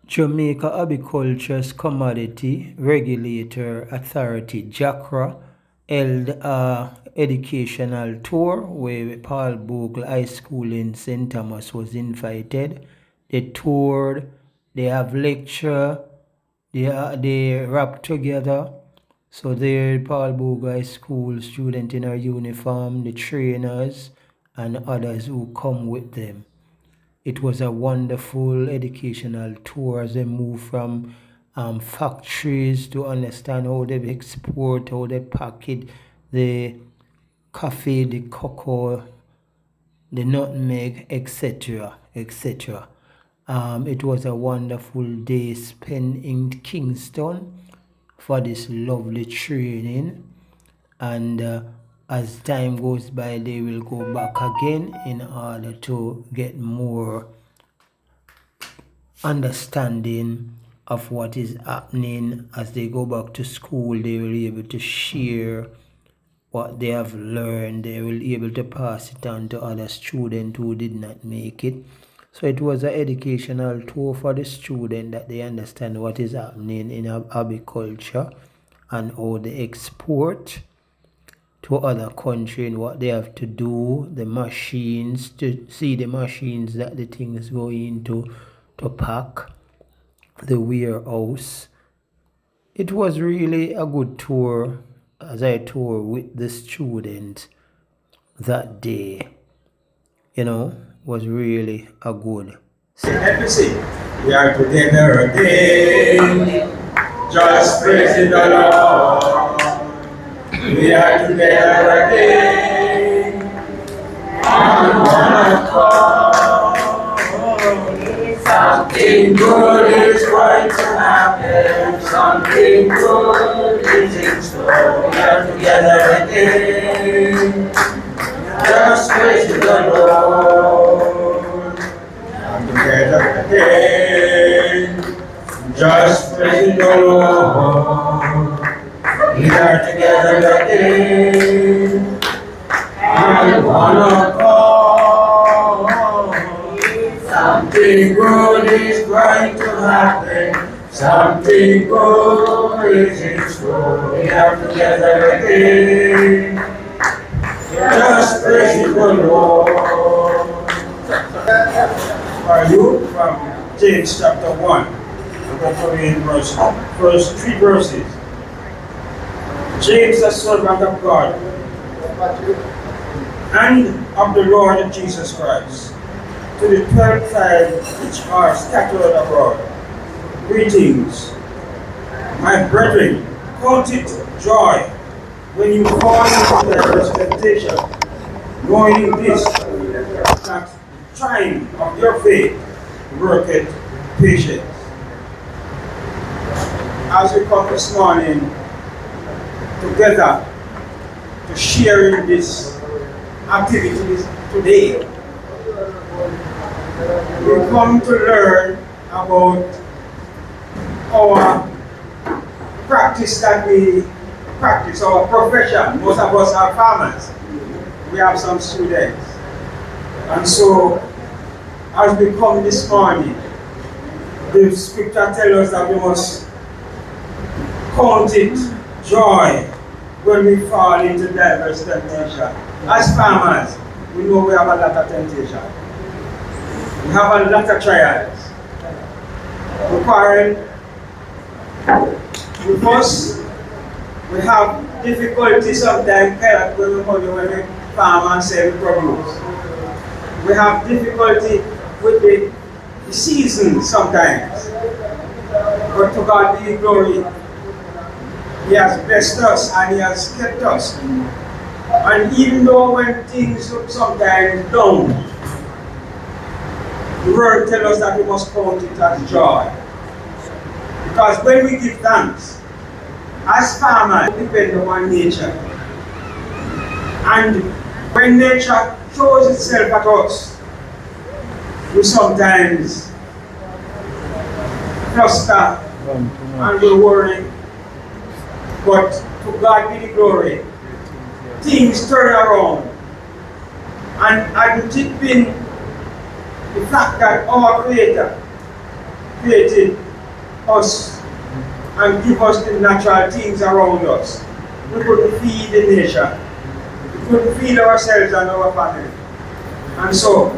Jamaica Agriculture's Commodity Regulator Authority, JACRA, held a educational tour where Paul Bogle High School in St. Thomas was invited. They toured, they have lecture, they rap together. So there Paul Bogle High School student in our uniform, the trainers and others who come with them. It was a wonderful educational tour as they moved from factories to understand how they export, how they package the coffee, the cocoa, the nutmeg, etc., etc. It was a wonderful day spent in Kingston for this lovely training, and as time goes by they will go back again in order to get more understanding of what is happening. As they go back to school, they will be able to share what they have learned. They will be able to pass it on to other students who did not make it. So it was an educational tour for the student, that they understand what is happening in agriculture and how they export to other countries and what they have to do, the machines, to see the machines that the things go into to pack, the warehouse. It was really a good tour as I toured with the student that day. Was really a good. Let me see. We are together again, just praising the Lord. We are together again, on one accord. Something good is going to happen. Something good is in store. We are together again, just praising the Lord. Together again, just praising the Lord. We are together again, on one accord. Something good is going to happen. Something good is in store. We are together again, just praising the Lord. For you, from James chapter 1, we're going to read first 3 verses. James, a servant of God and of the Lord Jesus Christ, to the 12 tribes which are scattered abroad, greetings. My brethren, count it joy when you fall into diverse temptation, knowing this, that trying of your faith worketh patience. As we come this morning together to share in this activities today, we come to learn about our practice that we practice, our profession. Most of us are farmers. We have some students. And so, as we come this morning, the scripture tells us that we must count it joy when we fall into diverse temptation. As farmers, we know we have a lot of temptation. We have a lot of trials. We quarrel with us. We have difficulty sometimes when we farm and sell produce. We have difficulty with the season sometimes. But to God be the glory. He has blessed us and He has kept us. And even though when things look sometimes down, the word tells us that we must count it as joy. Because when we give thanks, as farmers, we depend upon nature. And when nature shows itself at us, we sometimes cluster and we worry. But to God be the glory. Things turn around. And I believe in the fact that our Creator created us and give us the natural things around us. We couldn't feed the nation. We couldn't feed ourselves and our family. And so,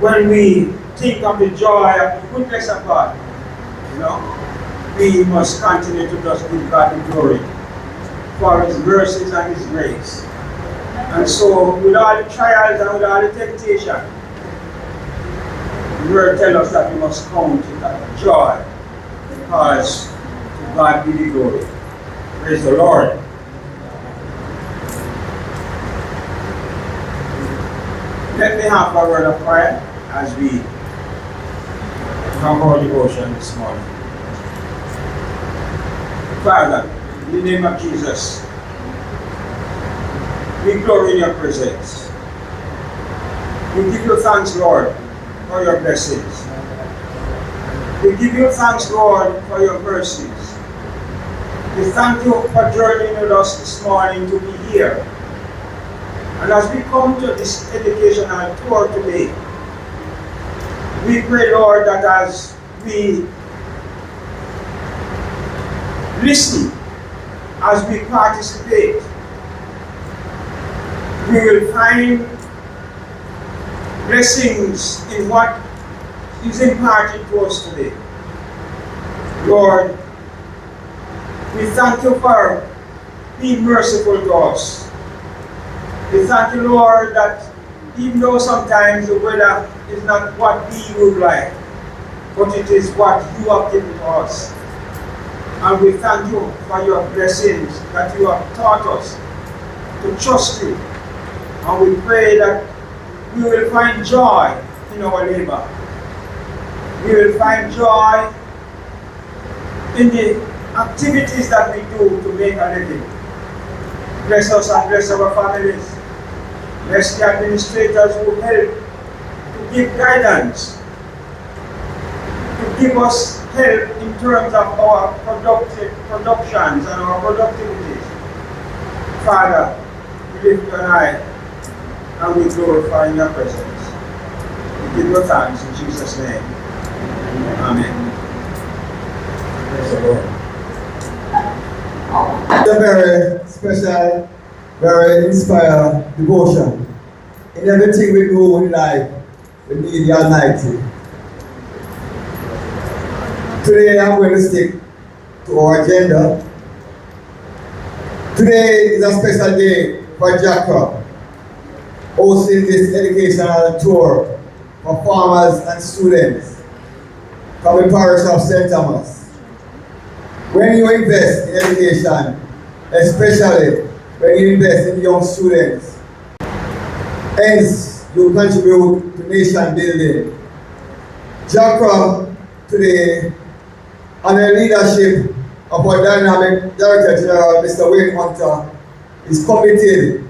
when we think of the joy of the goodness of God, we must continue to just give God the glory for His mercies and His grace. And so, with all the trials and with all the temptation, the Word tells us that we must count it as joy, because to God be the glory. Praise the Lord. Let me have a word of prayer as we have our devotion this morning. Father, in the name of Jesus, we glory in your presence. We give you thanks, Lord, for your blessings. We give you thanks, Lord, for your mercies. We thank you for journeying with us this morning to be here. And as we come to this educational tour today, we pray, Lord, that as we listen, as we participate, we will find blessings in what is imparted to us today. Lord, we thank you for being merciful to us. We thank you, Lord, that even though sometimes the weather is not what we would like, but it is what you have given to us. And we thank you for your blessings that you have taught us to trust you. And we pray that we will find joy in our labor. We will find joy in the activities that we do to make a living. Bless us and bless our families. Bless the administrators who help to give guidance, to give us help in terms of our productions and our productivities. Father, we lift you and I, and we glorify in your presence. We give you thanks in Jesus' name. Amen. Praise the Lord. It's a very special, very inspired devotion. In everything we do in life, we need the Almighty. Today I'm going to stick to our agenda. Today is a special day for JACRA, hosting this educational tour for farmers and students from the parish of St. Thomas. When you invest in education, especially when you invest in young students, hence you contribute to nation building. JACRA today, under the leadership of our dynamic Director General, Mr. Wayne Hunter, is committed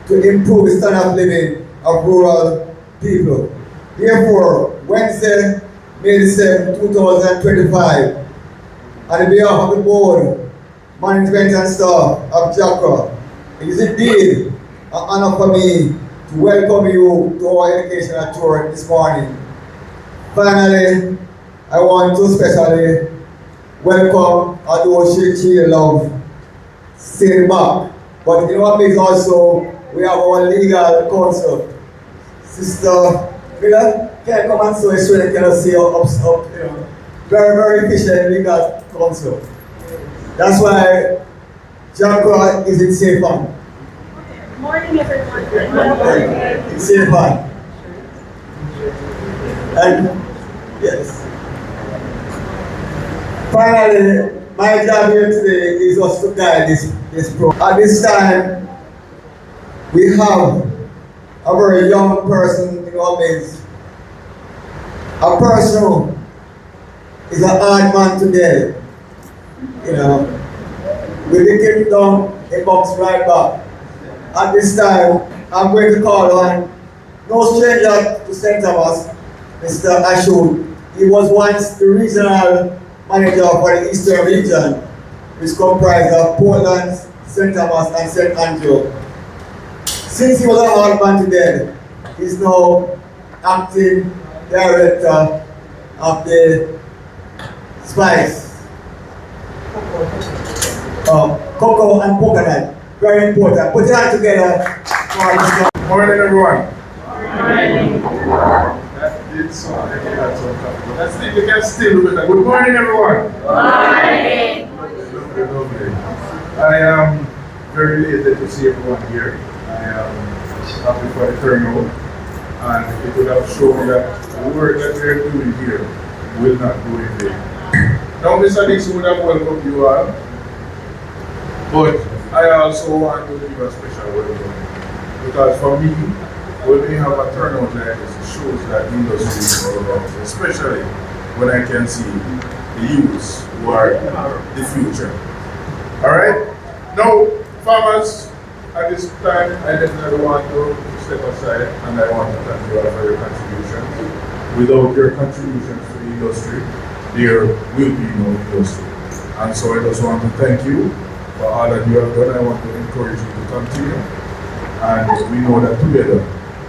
to improve the standard of living of rural people. Therefore, Wednesday, May 7, 2025, on behalf of the board, management and staff of JACRA, it is indeed an honor for me to welcome you to our educational tour this morning. Finally, I want to especially welcome although she love sitting back. But you know what means also, we have our legal counsel. Sister Miller, can come and so you can see up, you know. Very, very efficient legal counsel. That's why JACRA is in safe hand. Good morning, everyone. Good morning. It's safe hand. And yes. Finally, my job here today is just to guide this program. At this time, we have a very young person in our midst. A person who is a hard man today. You know, we dig him down, he comes right back. At this time, I'm going to call on no stranger to St. Thomas, Mr. Ashwood. He was once the regional manager for the Eastern region, which comprised of Portland, St. Thomas, and St. Andrew. Since he was a hard man today, he's now acting director of the spice, cocoa and coconut. Very important. Put it all together for this. Morning, everyone. Morning. That did sound like that's so comfortable. That's the you can still do it. Good morning, everyone. Good morning. Lovely, lovely. I am very elated to see everyone here. I am happy for the turnout, and it would have shown that the work that we are doing here will not go in vain. Now, Mr. Dixon would have welcomed you all, but I also want to give a special welcome, because for me, when we have a turnout like this, it shows that the industry is all about, especially when I can see the youths who are the future. Alright? Now, farmers, at this time, I definitely want to step aside and I want to thank you all for your contributions. Without your contributions to the industry, there will be no industry. And so I just want to thank you for all that you have done. I want to encourage you to continue. And we know that together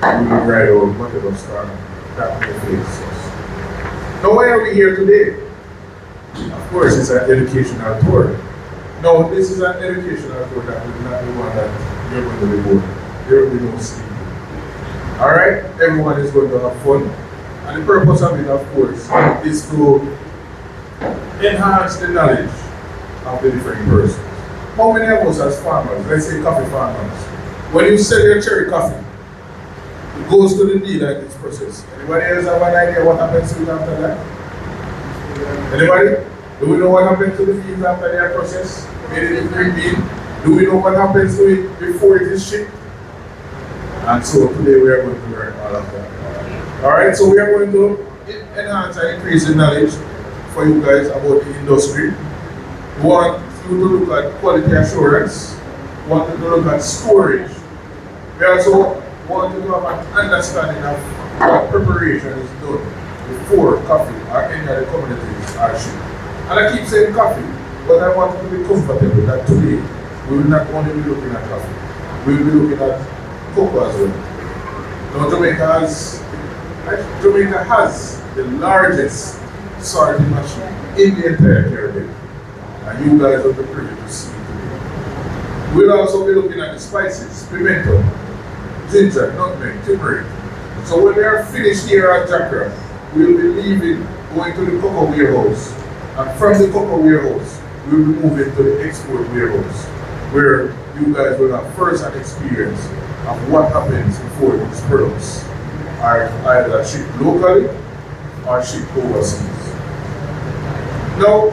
we will ride out whatever storm that may face us. Now, why are we here today? Of course, it's an educational tour. No, this is an educational tour that will not be one that you're going to be bored. There will be no sleep. Alright? Everyone is going to have fun. And the purpose of it, of course, is to enhance the knowledge of the different persons. How many of us as farmers, let's say coffee farmers, when you sell your cherry coffee, it goes to the dealer in this process. Anybody else have an idea what happens to it after that? Anybody? Do we know what happens to the beans after they are processed? Made it in green bean? Do we know what happens to it before it is shipped? And so today we are going to learn all of that. Alright, so we are going to enhance and increase the knowledge for you guys about the industry. We want you to look at quality assurance. We want you to look at storage. We also want you to have an understanding of what preparation is done before coffee or any other commodities are shipped. And I keep saying coffee, but I want you to be comfortable that today we will not only be looking at coffee, we will be looking at cocoa as well. Now Jamaica has the largest sorting machine in the entire Caribbean. And you guys are the privilege to see it today. We'll also be looking at the spices, pimento, ginger, nutmeg, turmeric. So when we are finished here at JACRA, we'll be leaving, going to the cocoa warehouse. And from the cocoa warehouse, we will be moving to the export warehouse, where you guys will have first-hand experience of what happens before these products are either shipped locally or shipped overseas. Now,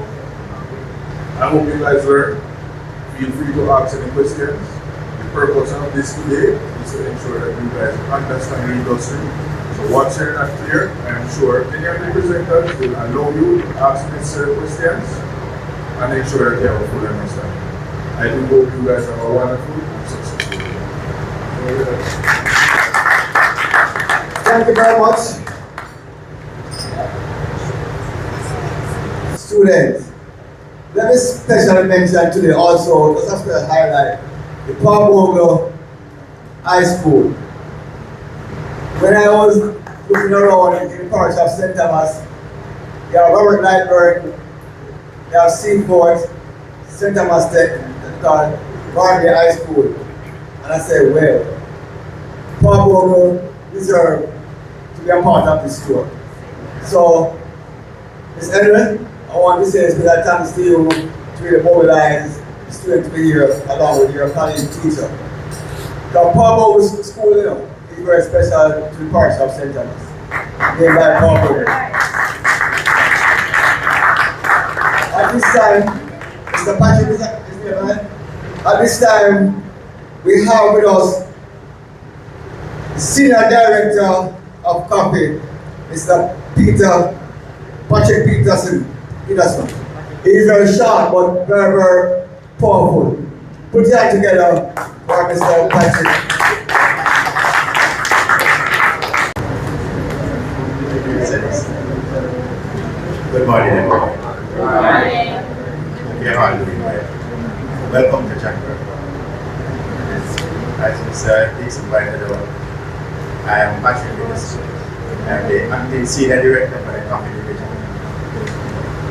I hope you guys learn. Feel free to ask any questions. The purpose of this today is to ensure that you guys understand the industry. So once you're not clear, I am sure any of the presenters will allow you to ask necessary questions and ensure that you have a full understanding. I do hope you guys have a wonderful and successful day. Thank you very much. Students, let me specially mention today also, because that's to highlight the Bogle High School. When I was looking around in the parish of St. Thomas, you have Robert Lightburn, you have Seaport, St. Thomas Tech, called Bogle High School. And I said, well, Bogle deserve to be a part of this tour. So, Ms. Edwin, I want to say it's because thanks to you to really mobilize the students to be here along with your college teacher. The Bogle School, you know, is very special to the parish of St. Thomas. Named by Bogle. At this time, Mr. Patrick is here, man. At this time, we have with us the Senior Director of Coffee, Mr. Patrick Peterson. He is very sharp but very, very powerful. Put your hand together for Mr. Patrick. Good morning, everyone. Good morning. Hope you're all doing well. Welcome to JACRA. As Mr. Dixon pointed out, I am Patrick Peterson. I am the acting senior director for the coffee division.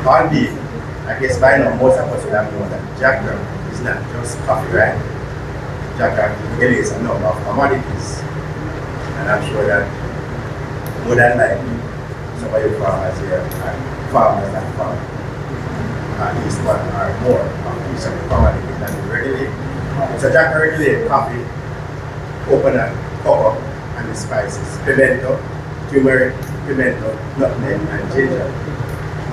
Albeit, I guess by now most of us would have known that JACRA is not just coffee, right? JACRA regulates a number of commodities. And I'm sure that more than likely, some of your farmers here are farmers that farm at least one or more of each of the commodities that we regulate. So JACRA regulates coffee, coconut, cocoa, and the spices, pimento, turmeric, pimento, nutmeg, and ginger.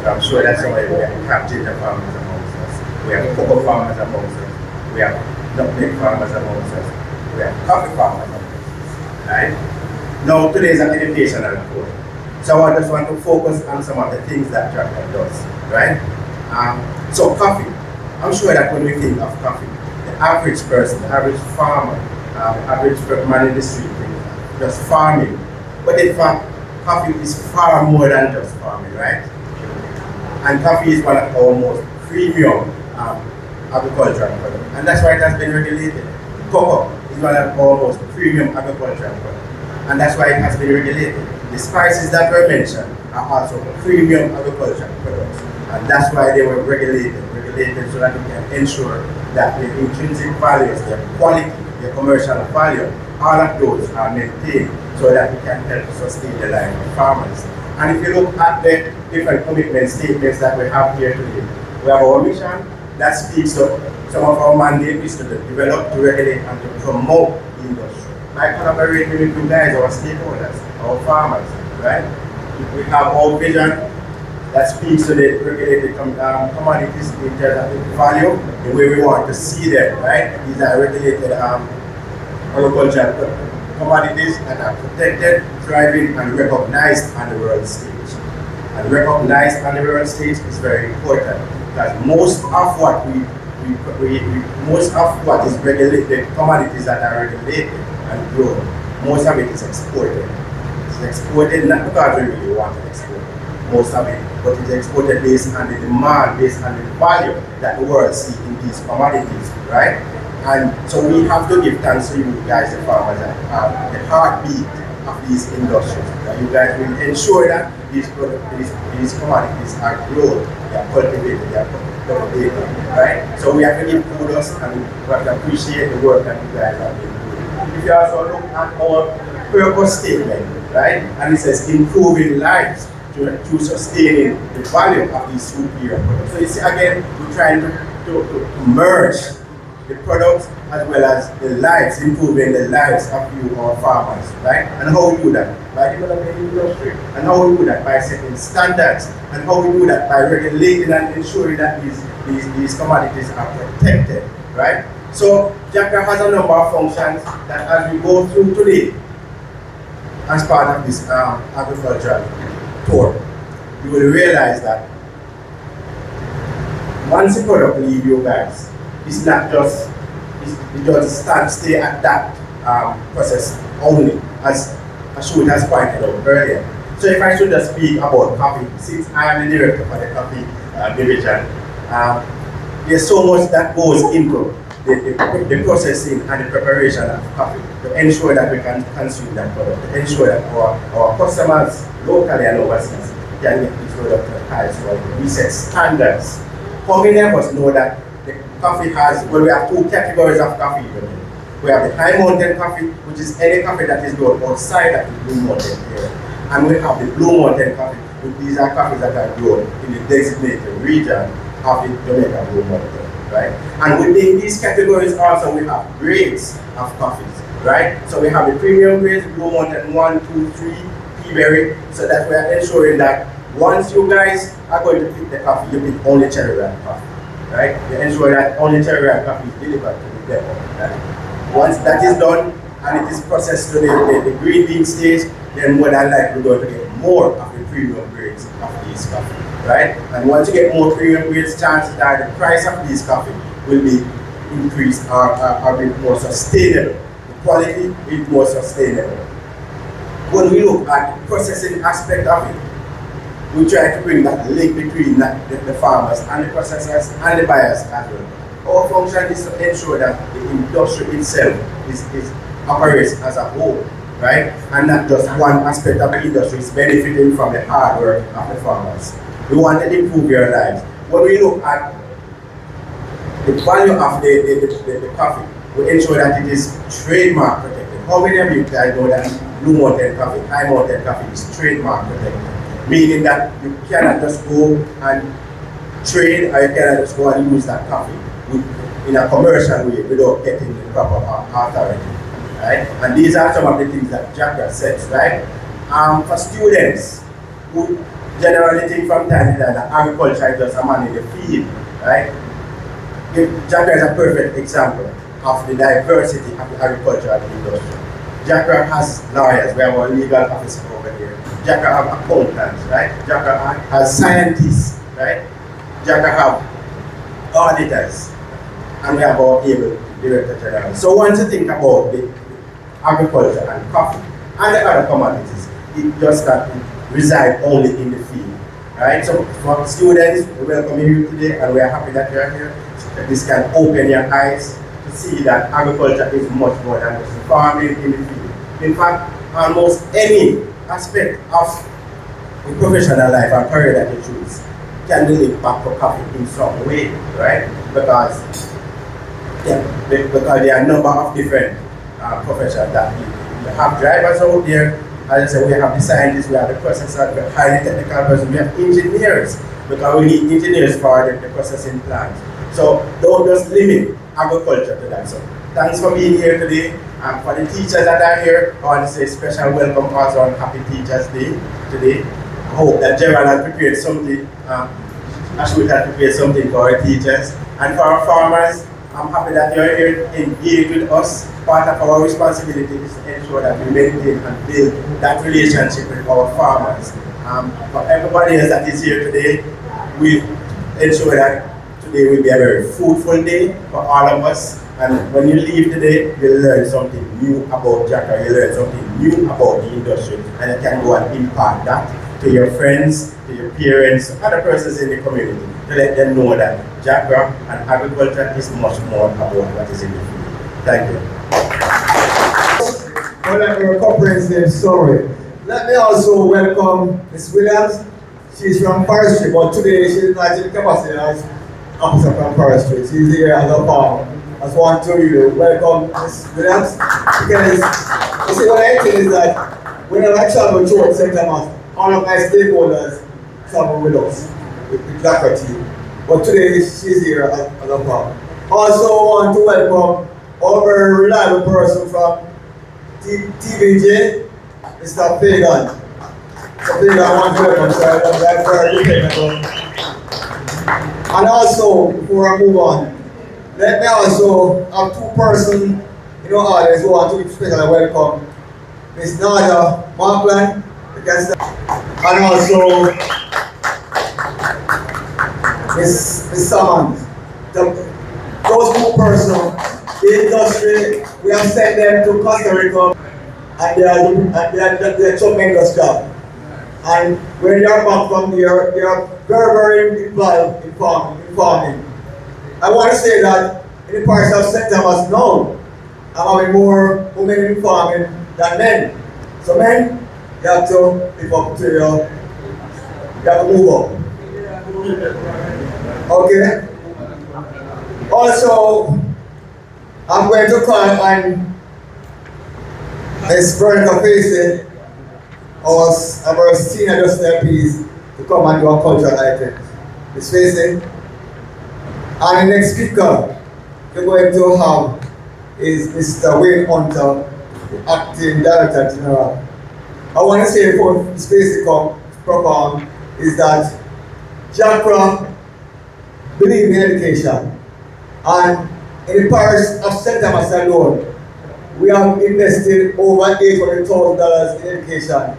So I'm sure that's why we have ginger farmers amongst us. We have cocoa farmers amongst us. We have nutmeg farmers amongst us. We have coffee farmers amongst us. Right? Now today is an educational course. So I just want to focus on some of the things that JACRA does. Right? So coffee. I'm sure that when we think of coffee, the average person, the average farmer, average man in the street, just farming. But in fact, coffee is far more than just farming, right? And coffee is one of our most premium agricultural products. And that's why it has been regulated. Cocoa is one of our most premium agricultural products. And that's why it has been regulated. The spices that were mentioned are also premium agricultural products. And that's why they were regulated so that we can ensure that the intrinsic values, their quality, their commercial value, all of those are maintained so that we can help sustain the life of farmers. And if you look at the different commitment statements that we have here today, we have our mission that speaks to some of our mandate is to develop, to regulate, and to promote the industry. By collaborating with you guys, our stakeholders, our farmers, right? We have our vision that speaks to the regulated commodities in terms of the value, the way we want to see them, right? These are regulated agricultural commodities that are protected, thriving, and recognized on the world stage. And recognized on the world stage is very important because most of what is regulated, commodities that are regulated and grown, most of it is exported. It's exported not because we really want to export most of it, but it's exported based on the demand, based on the value that the world sees in these commodities, right? And so we have to give thanks to you guys, the farmers, that are the heartbeat of these industries. That you guys will ensure that these commodities are grown, they are cultivated, they are cultivated, right? So we have to give kudos and we have to appreciate the work that you guys have been doing. If you also look at our purpose statement, right? And it says improving lives through sustaining the value of these superior products. So you see, again, we're trying to merge the products as well as the lives, improving the lives of you, our farmers, right? And how we do that? By developing the industry. And how we do that? By setting standards. And how we do that? By regulating and ensuring that these commodities are protected, right? So JACRA has a number of functions that as we go through today, as part of this agricultural tour, you will realize that once the product leaves you guys, it's not just, it doesn't stay at that process only, as Ashut has pointed out earlier. So if I should just speak about coffee, since I am the director for the coffee division, there's so much that goes into the processing and the preparation of coffee to ensure that we can consume that product, to ensure that our customers locally and overseas can get this product to the highest quality. We set standards. How many of us know that the coffee has, well, we have two categories of coffee. We have the high mountain coffee, which is any coffee that is grown outside of the Blue Mountain area. And we have the Blue Mountain coffee, which these are coffees that are grown in the designated region of the Jamaica Blue Mountain, right? And within these categories also we have grades of coffees, right? So we have the premium grades, Blue Mountain 1, 2, 3, Berry, so that we are ensuring that once you guys are going to pick the coffee, you pick only cherry ripe coffee, right? You ensure that only cherry ripe coffee is delivered to the depot, right? Once that is done and it is processed to the green bean stage, then more than likely we're going to get more of the premium grades of these coffee, right? And once you get more premium grades, chances are the price of these coffee will be increased or be more sustainable. The quality is more sustainable. When we look at the processing aspect of it, we try to bring that link between the farmers and the processors and the buyers as well. Our function is to ensure that the industry itself operates as a whole, right? And not just one aspect of the industry is benefiting from the hard work of the farmers. We want to improve your lives. When we look at the value of the coffee, we ensure that it is trademark protected. How many of you guys know that Blue Mountain Coffee, High Mountain Coffee is trademark protected? Meaning that you cannot just go and trade, or you cannot just go and use that coffee in a commercial way without getting the proper authority, right? And these are some of the things that JACRA says, right? For students who generally think from time to time that agriculture is just a man in the field, right? JACRA is a perfect example of the diversity of the agricultural industry. JACRA has lawyers, we have our legal officer over here. JACRA have accountants, right? JACRA has scientists, right? JACRA have auditors, and we have our able director general. So once you think about the agriculture and coffee and the other commodities, it does not reside only in the field, right? So for students, we welcome you today, and we are happy that you are here. This can open your eyes to see that agriculture is much more than just farming in the field. In fact, almost any aspect of the professional life and career that you choose can be linked back to coffee in some way, right? Because there are a number of different professions that you have drivers out there. As I said, we have the scientists, we have the processors, we have highly technical persons, we have engineers, because we need engineers for the processing plants. So don't just limit agriculture to that. So thanks for being here today. And for the teachers that are here, I want to say special welcome also on Happy Teachers Day today. I hope that Gerald has prepared something, Ashwood has prepared something for our teachers. And for our farmers, I'm happy that you're here engaged with us. Part of our responsibility is to ensure that we maintain and build that relationship with our farmers. For everybody else that is here today, we ensure that today will be a very fruitful day for all of us. And when you leave today, you'll learn something new about JACRA, you'll learn something new about the industry, and you can go and impart that to your friends, to your parents, other persons in the community, to let them know that JACRA and agriculture is much more about what is in the field. Thank you. Well, a comprehensive story. Let me also welcome Ms. Williams. She's from Forestry, but today she's not in capacity as officer from Forestry. She's here as a farmer. I just want to really welcome Ms. Williams, because you see what I think is that whenever I travel through St. Thomas, all of my stakeholders travel with us, with the JACRA team. But today she's here as a farmer. Also want to welcome our very reliable person from TVJ, Mr. Pagan. Mr. Pagan, I want to welcome, sir. I'm very dependable. And also, before I move on, let me also have two persons in our audience who want to especially welcome Ms. Nada Markland, and also Ms. Sammons. Those two persons, the industry, we have sent them to Costa Rica, and they are tremendous job. And when they are back from there, they are very, very involved in farming. I want to say that in the parish of St. Thomas now, I'm having more women in farming than men. So men, you have to live up to your, you have to move up. Okay? Also, I'm going to call on Ms. Veronica Facey, our senior justice MPs, to come and do a cultural item. Ms. Facey. And the next speaker we're going to have is Mr. Wayne Hunter, the Acting Director General. I want to say before Ms. Facey come perform is that JACRA believes in education. And in the parish of St. Thomas alone, we have invested over $800,000 in education.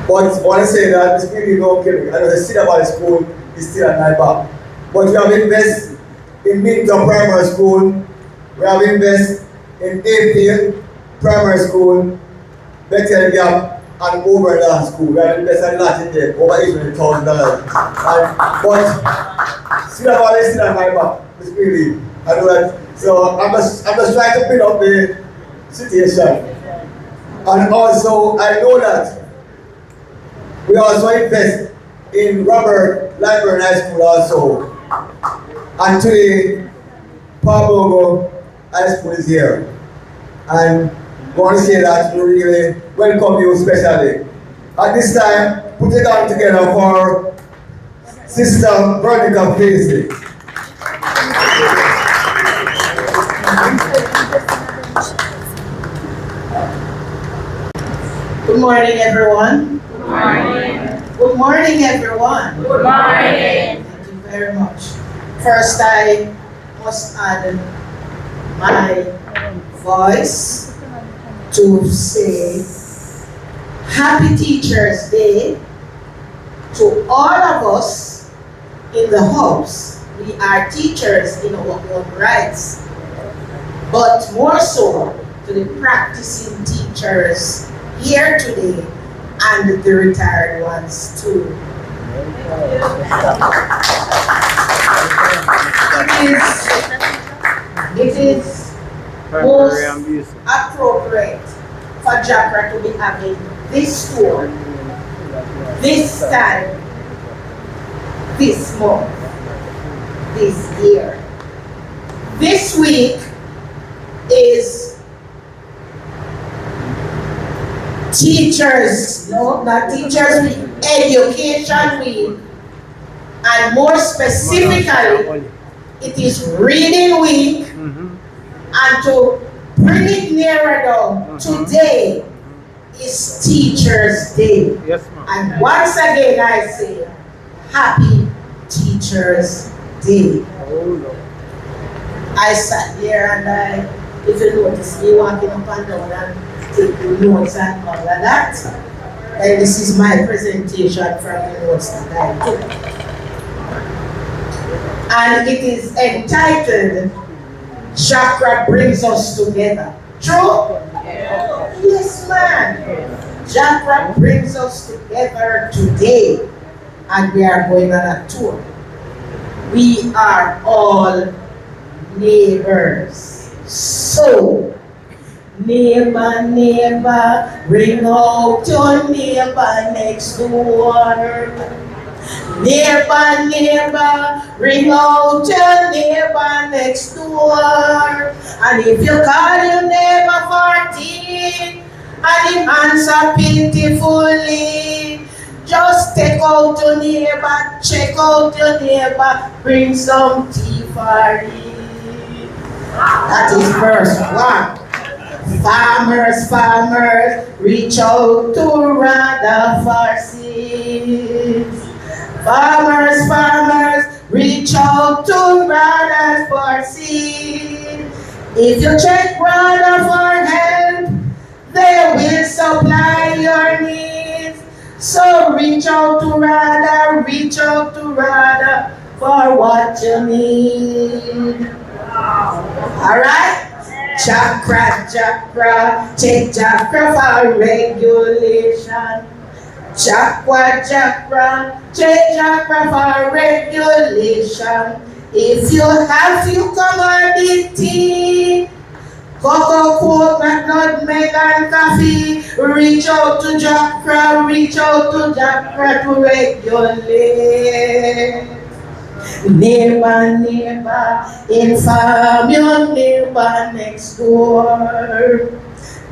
But I want to say that Ms. Billy don't kill me. I know the Cedar Valley School is still at my back. But we have invested in Minton Primary School, we have invested in April Primary School, Bethel Gap, and Overland School. We have invested a lot in there, over $800,000. But Cedar Valley is still at my back, Ms. Billy. I know that. So I'm just trying to build up the situation. And also, I know that we also invest in Robert Library High School also. And today, Bogle High School is here. And I want to say that we really welcome you especially. At this time, put it on together for Sister Veronica Paisley. Good morning, everyone. Good morning. Good morning, everyone. Good morning. Thank you very much. First, I must add my voice to say Happy Teachers' Day to all of us in the house. We are teachers in our own rights, but more so to the practicing teachers here today and the retired ones too. It is most appropriate for JACRA to be having this tour, this time, this month, this year. This week is Teachers, no, not Teachers Week, Education Week, and more specifically, it is Reading Week, and to bring it nearer down, today is Teachers' Day. Yes, ma'am. And once again I say, Happy Teachers' Day. I sat there and if you notice me walking up and down and taking notes and all of that, and this is my presentation from the notes that I took. And it is entitled, JACRA Brings Us Together. True? Yes, man. JACRA brings us together today, and we are going on a tour. We are all neighbors. So, neighbor, neighbor, bring out your neighbor next door. Neighbor, neighbor, bring out your neighbor next door. And if you call your neighbor 14, and him answer pitifully, just take out your neighbor, check out your neighbor, bring some tea for him. That is verse 1. Farmers, farmers, reach out to rather for seeds. Farmers, farmers, reach out to brothers for seed. If you check brother for help, they will supply your needs. So reach out to rather for what you need. Alright? JACRA, JACRA, take JACRA for regulation. JACRA, take JACRA for regulation. If you have few commodity, cocoa, coconut, nutmeg, and coffee, reach out to JACRA to regulate. Neighbor, neighbor, inform your neighbor next door.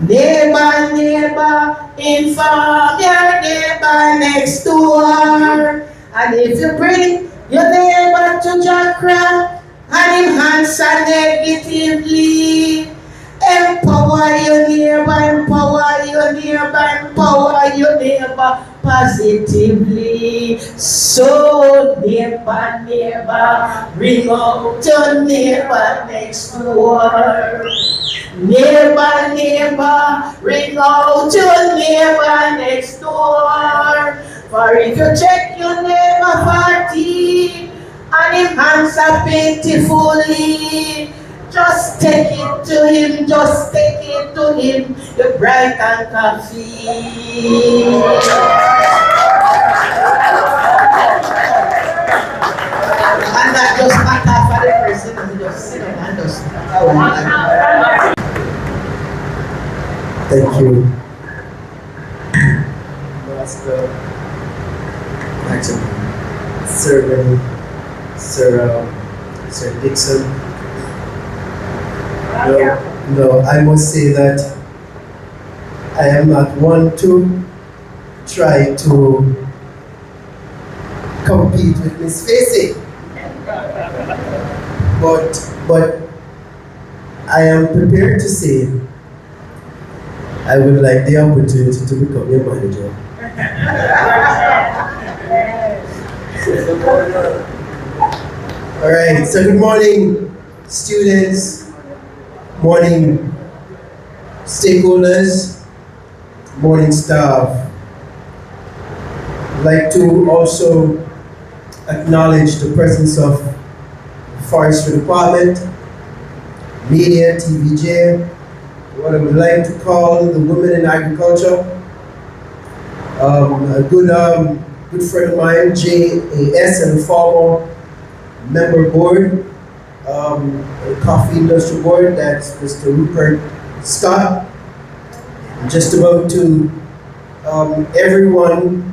Neighbor, neighbor, inform your neighbor next door. And if you bring your neighbor to JACRA and him answer negatively, empower your neighbor, empower your neighbor, empower your neighbor positively. So neighbor, neighbor, bring out your neighbor next door. Neighbor, neighbor, bring out your neighbor next door. For if you check your neighbor 14 and him answer pitifully, just take it to him, just take it to him, the bright and coffee. And that just matter for the person who just sit down and just Thank you. WasThere. Thanks. Sir Dixon. No, I must say that I am not one to try to compete with Miss Facey. But I am prepared to say I would like the opportunity to become your manager. All right, so good morning, students, morning, stakeholders, morning, staff. I'd like to also acknowledge the presence of the Forestry Department, media, TVJ, what I would like to call the women in agriculture. A good friend of mine, JAS, and a former member board, the coffee industry board, that's Mr. Rupert Scott. Just about to everyone,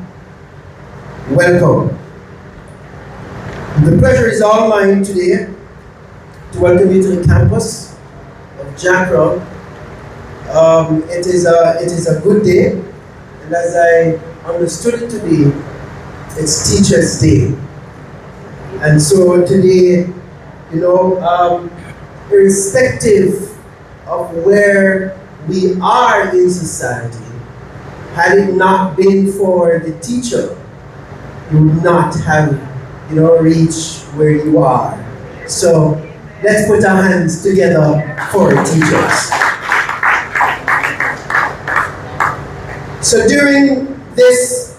welcome. The pleasure is all mine today to welcome you to the campus of JACRA. It is a good day, and as I understood it to be, it's Teachers' Day. And so today, irrespective of where we are in society, had it not been for the teacher, you would not have, reached where you are. So let's put our hands together for our teachers. So during this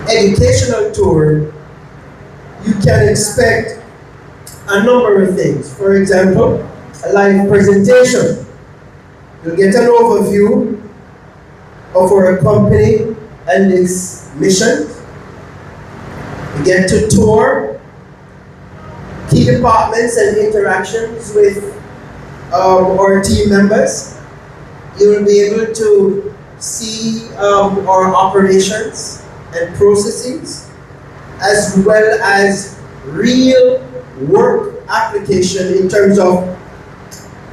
educational tour, you can expect a number of things. For example, a live presentation. You'll get an overview of our company and its mission. You get to tour key departments and interactions with our team members. You'll be able to see our operations and processes, as well as real work application in terms of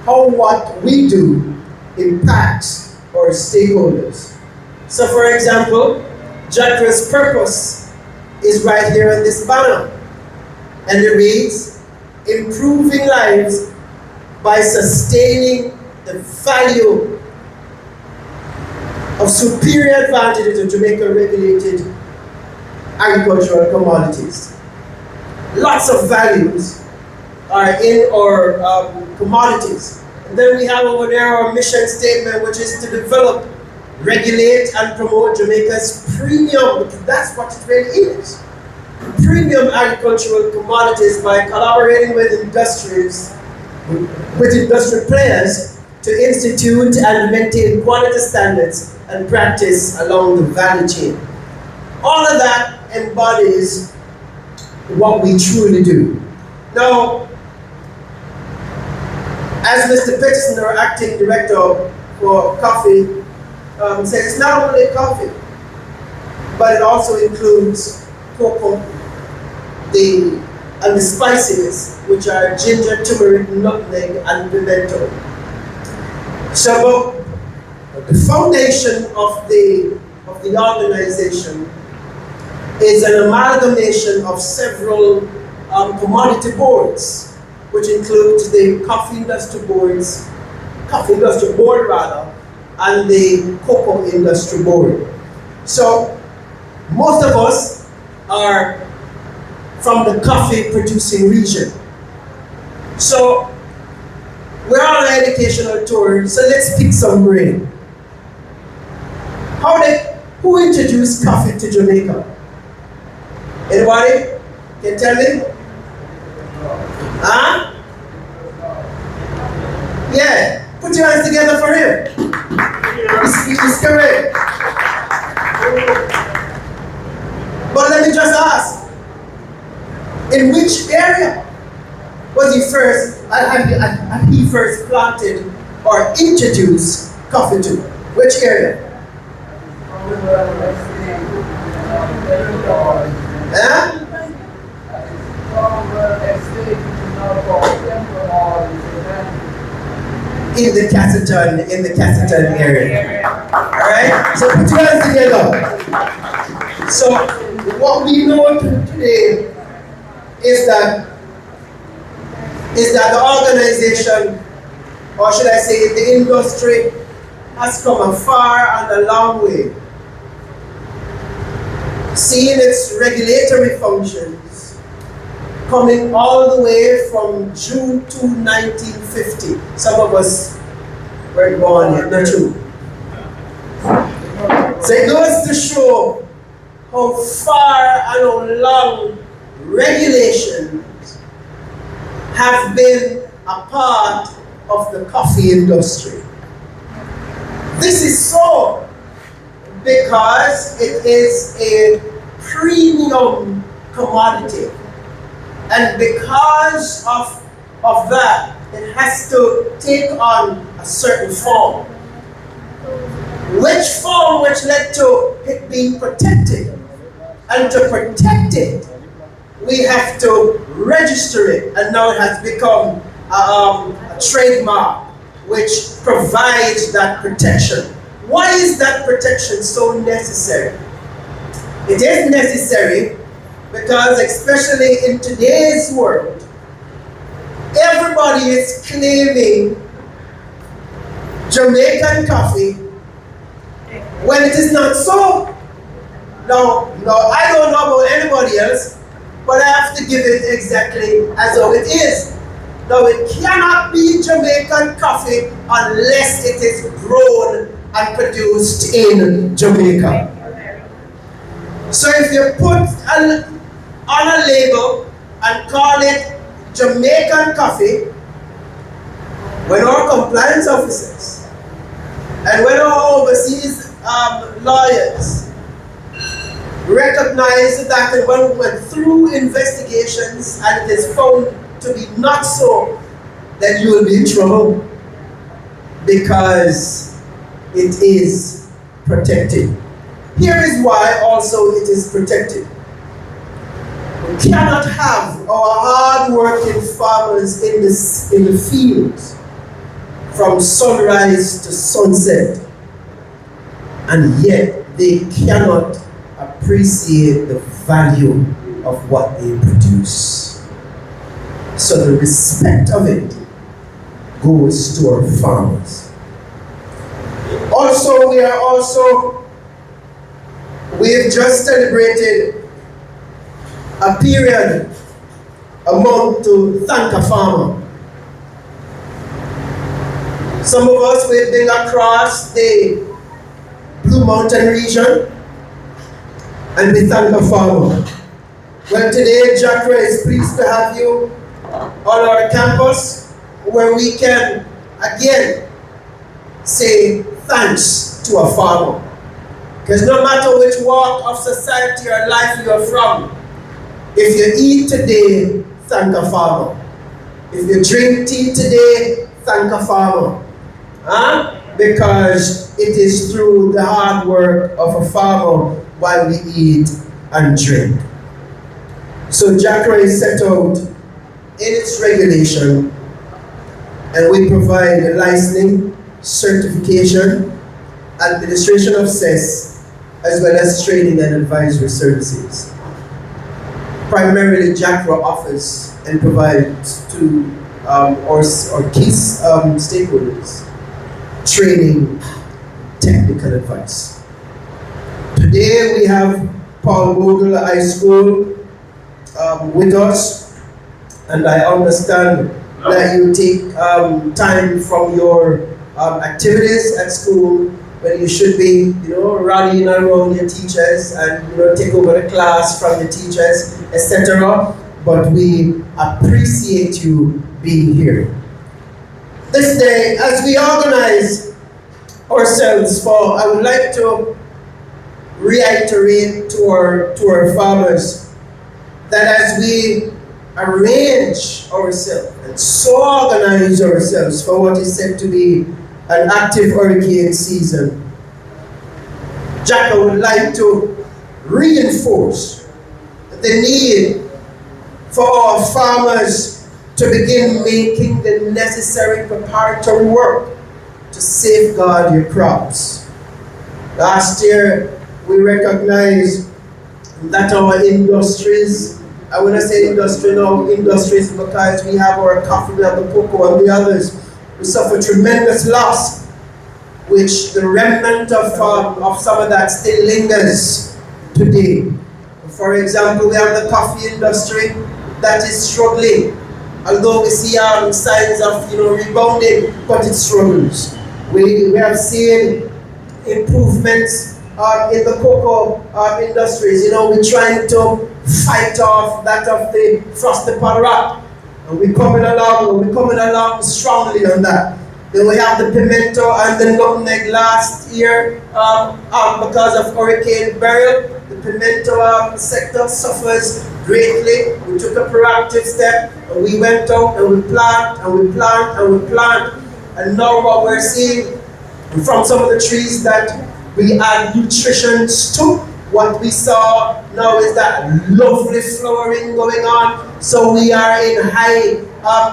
how what we do impacts our stakeholders. So for example, JACRA's purpose is right here on this banner, and it reads, improving lives by sustaining the value of superior advantages of Jamaica regulated agricultural commodities. Lots of values are in our commodities. And then we have over there our mission statement, which is to develop, regulate, and promote Jamaica's premium, because that's what it really is. Premium agricultural commodities by collaborating with industrial players to institute and maintain quality standards and practice along the value chain. All of that embodies what we truly do. Now, as Mr. Peterson, our acting director for coffee, says, it's not only coffee, but it also includes cocoa, and the spices, which are ginger, turmeric, nutmeg, and pimento. So the foundation of the organization is an amalgamation of several commodity boards, which includes the coffee industry board and the cocoa industry board. So most of us are from the coffee producing region. So we're on an educational tour, so let's pick some brain. Who introduced coffee to Jamaica? Anybody can tell me? Huh? Yeah, put your hands together for him. He's correct. But let me just ask, in which area was he first, had he first planted or introduced coffee to? Which area? Huh? in the Cassiton area. Alright? So put your hands together. So what we know today is that the organization, or should I say the industry, has come a far and a long way. Seeing its regulatory functions coming all the way from June 2, 1950. Some of us weren't born yet, not true. So it goes to show how far and how long regulations have been a part of the coffee industry. This is so because it is a premium commodity, and because of that, it has to take on a certain form. Which form which led to it being protected, and to protect it, we have to register it, and now it has become a trademark which provides that protection. Why is that protection so necessary? It is necessary because, especially in today's world, everybody is claiming Jamaican coffee when it is not so. Now, I don't know about anybody else, but I have to give it exactly as how it is. Now, it cannot be Jamaican coffee unless it is grown and produced in Jamaica. So if you put on a label and call it Jamaican coffee, when our compliance officers and when our overseas lawyers recognize that, and when we went through investigations and it is found to be not so, then you will be in trouble, because it is protected. Here is why also it is protected. We cannot have our hard-working farmers in the fields from sunrise to sunset, and yet they cannot appreciate the value of what they produce. So the respect of it goes to our farmers. Also, we've just celebrated a period, a month to thank a farmer. Some of us, we've been across the Blue Mountain region and we thank a farmer. Well, today JACRA is pleased to have you on our campus, where we can again say thanks to a farmer. Because no matter which walk of society or life you're from, if you eat today, thank a farmer. If you drink tea today, thank a farmer. Because it is through the hard work of a farmer while we eat and drink. So JACRA is set out in its regulation, and we provide licensing, certification, administration of cess, as well as training and advisory services. Primarily, JACRA offers and provides to our key stakeholders training, technical advice. Today we have Paul Bogle High School with us, and I understand that you take time from your activities at school when you should be, rallying around your teachers and take over the class from the teachers, etc. But we appreciate you being here. This day, as we organize ourselves for, I would like to reiterate to our farmers that as we arrange ourselves and so organize ourselves for what is said to be an active hurricane season, JACRA would like to reinforce the need for our farmers to begin making the necessary preparatory work to safeguard your crops. Last year, we recognized that our industries, I want to say industries because we have our coffee, we have the cocoa and the others, we suffer tremendous loss, which the remnant of some of that still lingers today. For example, we have the coffee industry that is struggling. Although we see signs of rebounding, but it struggles. We have seen improvements in the cocoa industries. We're trying to fight off that of the frosted pot rot. And we're coming along strongly on that. Then we have the pimento and the nutmeg last year because of Hurricane Beryl. The pimento sector suffers greatly. We took a proactive step and we went out and we plant and we plant and we plant. And now what we're seeing from some of the trees that we add nutrition to, what we saw now is that lovely flowering going on. So we are in high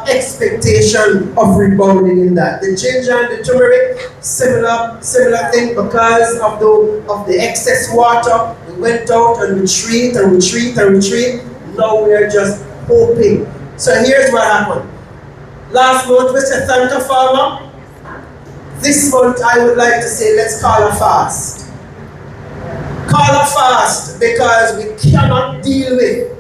expectation of rebounding in that. The ginger and the turmeric, similar thing because of the excess water. We went out and retreat and retreat and retreat. Now we are just hoping. So here's what happened. Last month we said thank a farmer. This month I would like to say let's call a fast. Call a fast because we cannot deal with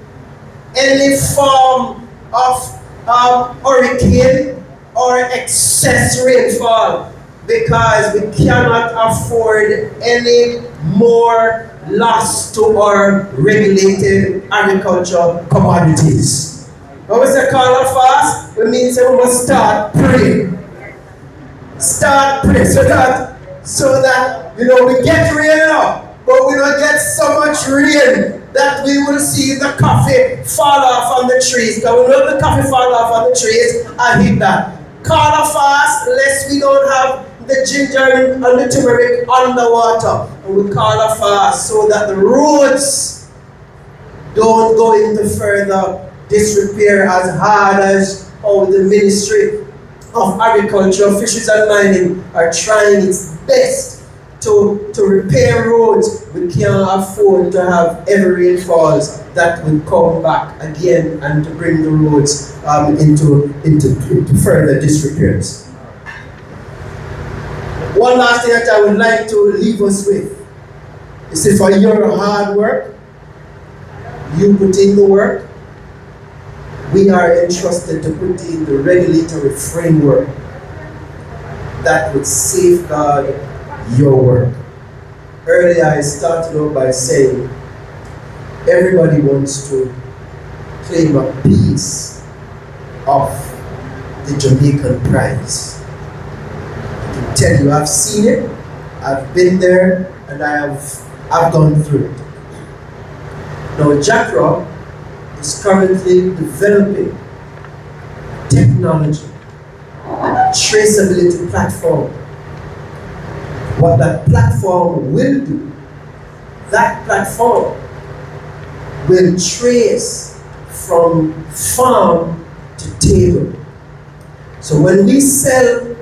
any form of hurricane or excess rainfall because we cannot afford any more loss to our regulated agricultural commodities. When we say call a fast, it means that we must start praying. Start praying so that we get rain now. But we don't get so much rain that we will see the coffee fall off on the trees. Because we know the coffee fall off on the trees and hit that. Call a fast lest we don't have the ginger and the turmeric underwater. And we call a fast so that the roads don't go into further disrepair as hard as how the Ministry of Agriculture, Fisheries and Mining are trying its best to repair roads. We can't afford to have heavy rainfalls that will come back again and to bring the roads into further disrepairs. One last thing that I would like to leave us with is if for your hard work, you put in the work, we are entrusted to put in the regulatory framework that would safeguard your work. Earlier I started off by saying everybody wants to claim a piece of the Jamaican prize. I can tell you I've seen it, I've been there, and I've gone through it. Now JACRA is currently developing technology, a traceability platform. What that platform will do, that platform will trace from farm to table. So when we sell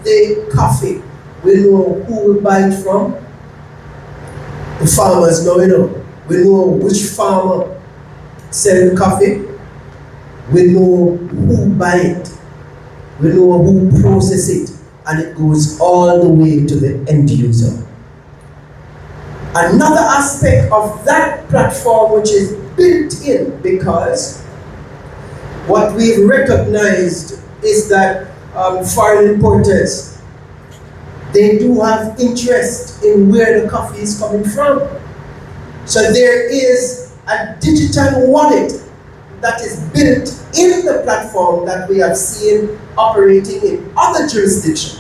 the coffee, we know who will buy it from. The farmers know, we know which farmer sell the coffee. We know who buy it. We know who process it. And it goes all the way to the end user. Another aspect of that platform which is built in, because what we've recognized is that foreign importers, they do have interest in where the coffee is coming from. So there is a digital wallet that is built in the platform that we have seen operating in other jurisdictions,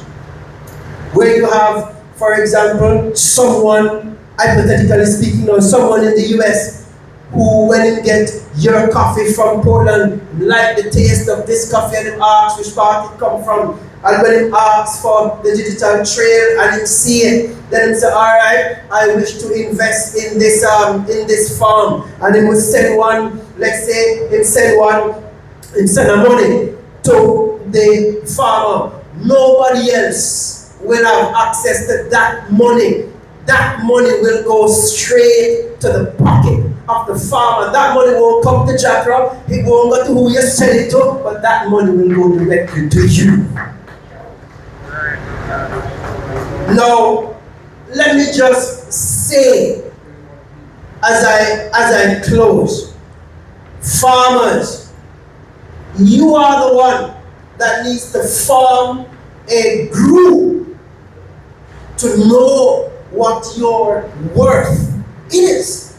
where you have, for example, someone, hypothetically speaking, or someone in the US who went and get your coffee from Poland, like the taste of this coffee, and him asks which part it come from, and when him asks for the digital trail and him see it, then him say, all right, I wish to invest in this farm, and he would send one, let's say, him and send the money to the farmer. Nobody else will have access to that money. That money will go straight to the pocket of the farmer. That money won't come to JACRA, it won't go to who you sell it to, but that money will go directly to you. Now, let me just say, as I close, farmers, you are the one that needs to form a group to know what your worth is.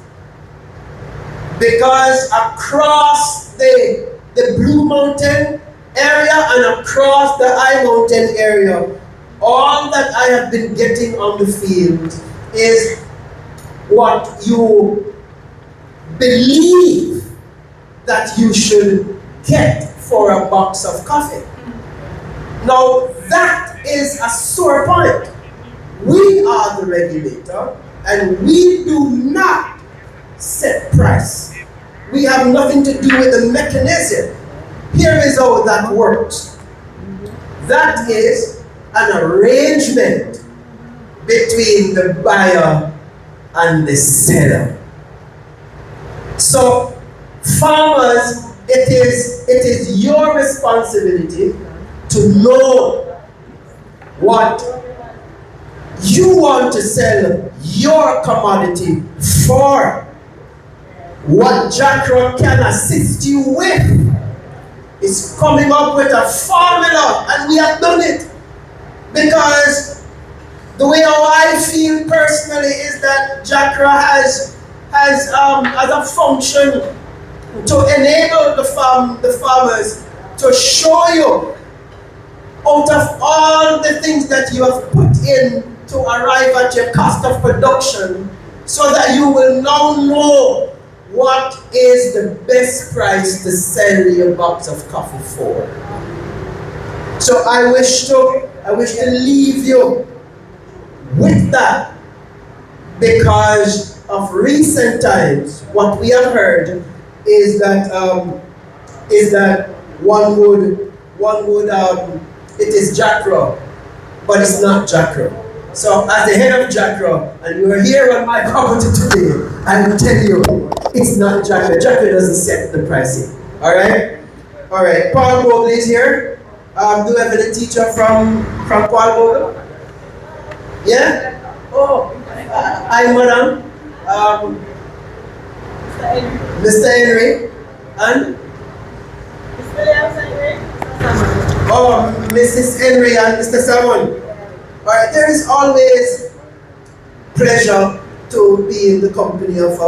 Because across the Blue Mountain area and across the High Mountain area, all that I have been getting on the field is what you believe that you should get for a box of coffee. Now that is a sore point. We are the regulator and we do not set price. We have nothing to do with the mechanism. Here is how that works. That is an arrangement between the buyer and the seller. So farmers, it is your responsibility to know what you want to sell your commodity for. What JACRA can assist you with is coming up with a formula, and we have done it. Because the way how I feel personally is that JACRA has a function to enable the farmers to show you, out of all the things that you have put in to arrive at your cost of production, so that you will now know what is the best price to sell your box of coffee for. So I wish to leave you with that, because of recent times, what we have heard is that one would it is JACRA, but it's not JACRA. So as the head of JACRA, and you are here on my property today, I will tell you, it's not JACRA. JACRA doesn't set the pricing. All right. Paul Bogle is here. Do we have any teacher from Paul Bogle? Yeah. Oh, hi, madam. Mr. Henry and oh, Mrs. Henry and Mr. Salmon. All right. There is always pleasure to be in the company of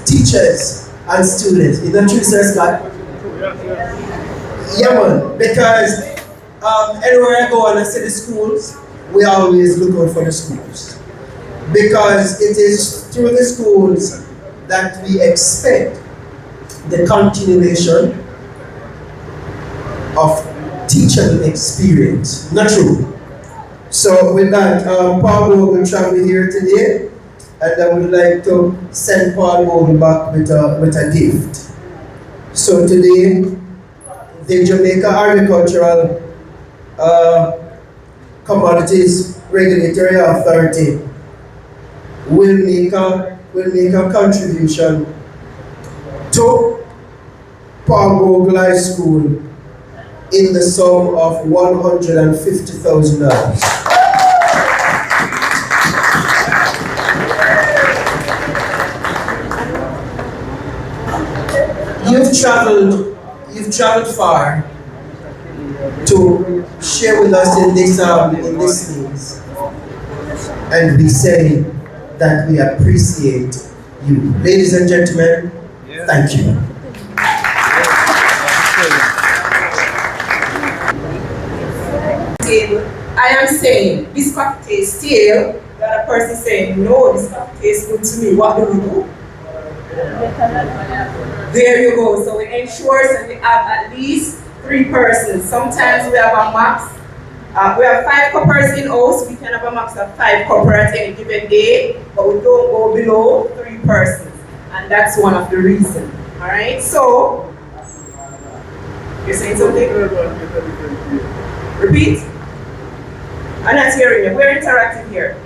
teachers and students. Is that true, Sir Scott? Yeah, man. Because anywhere I go and I see the schools, we always look out for the schools. Because it is through the schools that we expect the continuation of teaching experience. Not true? So with that, Paul Bogle travel here today, and I would like to send Paul Bogle back with a gift. So today, the Jamaica Agricultural Commodities Regulatory Authority will make a contribution to Paul Bogle High School in the sum of $150,000. You've traveled far to share with us in this news, and we say that we appreciate you. Ladies and gentlemen, thank you. I am saying this coffee tastes stale. The other person saying, no, this coffee tastes good to me. What do we do? There you go. So we ensure that we have at least 3 persons. Sometimes we have a max. We have 5 coppers in house. We can have a max of 5 coppers at any given day, but we don't go below 3 persons, and that's one of the reasons. All right. So You're saying something? Repeat? I'm not hearing you. We're interactive here.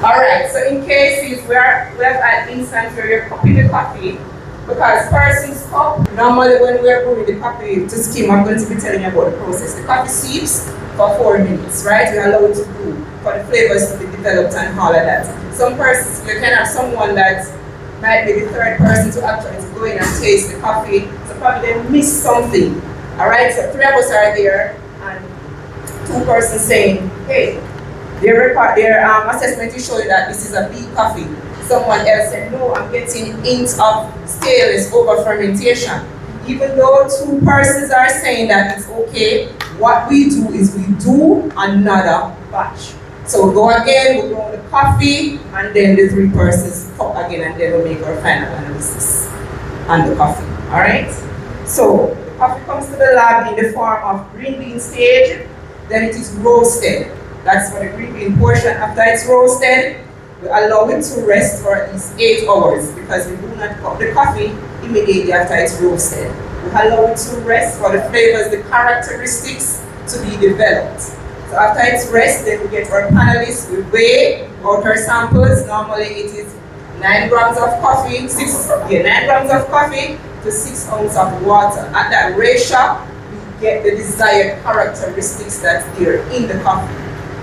Alright, so in cases where we have an instance where you're cupping the coffee, because person's cup, normally when we're brewing the coffee to skim, I'm going to be telling you about the process. The coffee steeps for 4 minutes, right? We allow it to brew for the flavors to be developed and all of that. Some persons, you can have someone that might be the third person to actually go in and taste the coffee, so probably they miss something. Alright, so 3 of us are there, and 2 persons saying, hey, their assessment is showing that this is a B coffee. Someone else said, no, I'm getting hints of staleness over fermentation. Even though 2 persons are saying that it's okay, what we do is we do another batch. So we go again, we grow the coffee, and then the 3 persons cup again, and then we make our final analysis on the coffee. Alright? So the coffee comes to the lab in the form of green bean stage, then it is roasted. That's for the green bean portion. After it's roasted, we allow it to rest for at least 8 hours because we do not cup the coffee immediately after it's roasted. We allow it to rest for the flavors, the characteristics to be developed. So after it's rest, then we get our panelists, we weigh out our samples. Normally it is 9 grams of coffee, 9 grams of coffee to 6 ounces of water. At that ratio, we get the desired characteristics that's there in the coffee.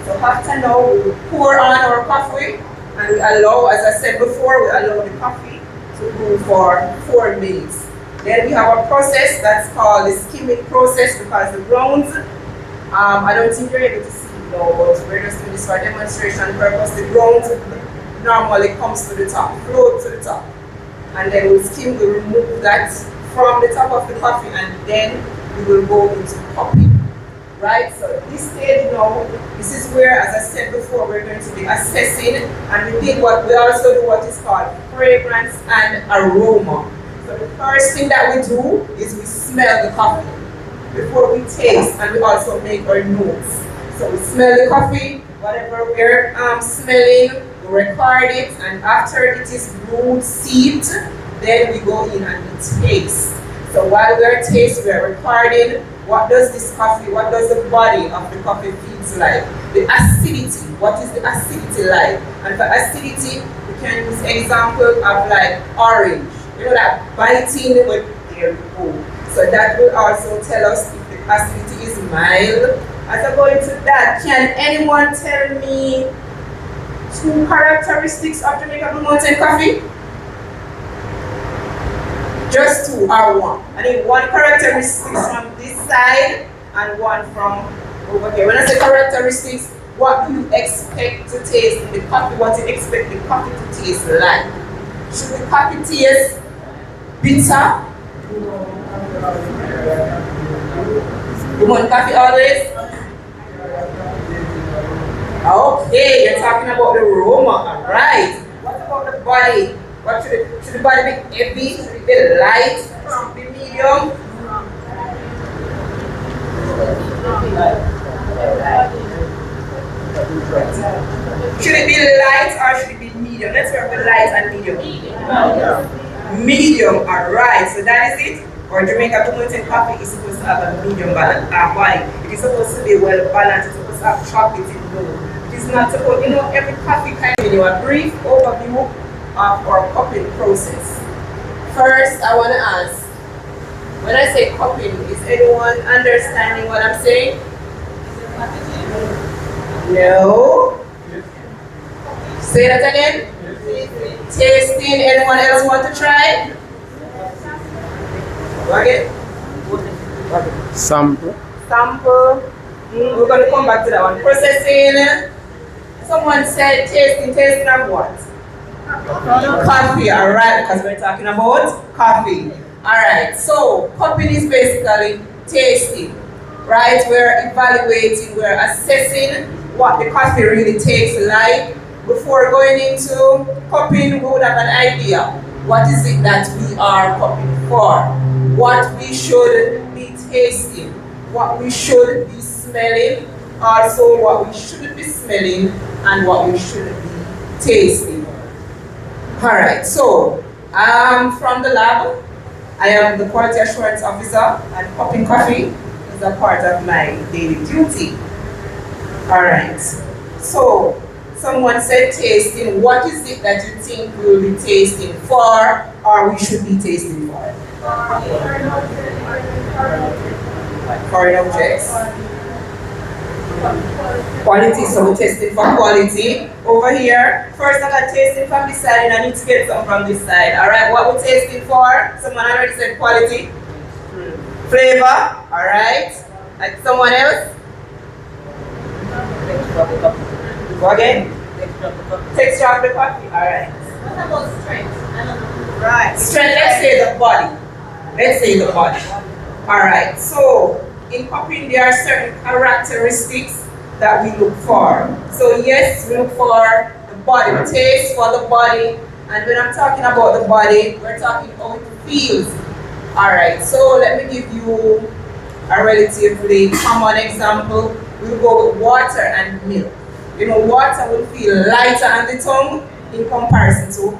So after now, we pour on our coffee, and we allow, as I said before, we allow the coffee to brew for 4 minutes. Then we have a process that's called the skimming process because the grounds, I don't think you're able to see it now, but we're just doing this for demonstration purpose. The grounds normally comes to the top, float to the top. And then we'll skim, we remove that from the top of the coffee, and then we will go into cupping. Right, so this stage now, this is where, as I said before, we're going to be assessing, and we also do what is called fragrance and aroma. So the first thing that we do is we smell the coffee before we taste, and we also make our notes. So we smell the coffee, whatever we're smelling, we record it, and after it is brewed, steeped, then we go in and we taste. So while we're tasting, we're recording what does this coffee, what does the body of the coffee feels like? The acidity, what is the acidity like? And for acidity, we can use example of like orange. You know that biting with there we go. So that will also tell us if the acidity is mild. As I go into that, can anyone tell me 2 characteristics of Jamaica Blue Mountain coffee? Just 2 or 1. I need 1 characteristic from this side and 1 from over here. When I say characteristics, what do you expect to taste in the coffee? What do you expect the coffee to taste like? Should the coffee taste bitter? You want coffee always? Okay, you're talking about the aroma, alright. What about the body? What should the body be heavy? Should it be light? Should it be medium? Should it be light or should it be medium? Let's work with light and medium. Medium, alright. So that is it. Or Jamaica Blue Mountain coffee is supposed to have a medium balance body. It is supposed to be well balanced. It's supposed to have chocolate in it. It is not supposed, every coffee kind of a brief overview of our cupping process. First, I want to ask, when I say cupping, is anyone understanding what I'm saying? No? Say that again? Tasting, anyone else want to try? Again? Sample. Sample. We're going to come back to that one. Processing. Someone said tasting of what? Coffee, alright, because we're talking about coffee. Alright, so cupping is basically tasting, right? We're evaluating, we're assessing what the coffee really tastes like. Before going into cupping, we would have an idea. What is it that we are cupping for? What we should be tasting, what we should be smelling, also what we shouldn't be smelling and what we shouldn't be tasting. Alright, so from the lab, I am the quality assurance officer, and cupping coffee is a part of my daily duty. Alright, so someone said tasting. What is it that you think we will be tasting for, or we should be tasting for? Foreign objects. Quality, so we're testing for quality. Over here, first I got tasting from this side, and I need to get some from this side. Alright, what we're tasting for? Someone already said quality. Flavor, alright. Like someone else? Go again? Texture of the coffee, alright. What about strength? Right. Strength, let's say the body. Let's say the body. Alright, so in copying there are certain characteristics that we look for. So yes, we look for the body, the taste for the body, and when I'm talking about the body, we're talking how it feels. Alright, so let me give you a relatively common example. We'll go with water and milk. You know, water will feel lighter on the tongue in comparison to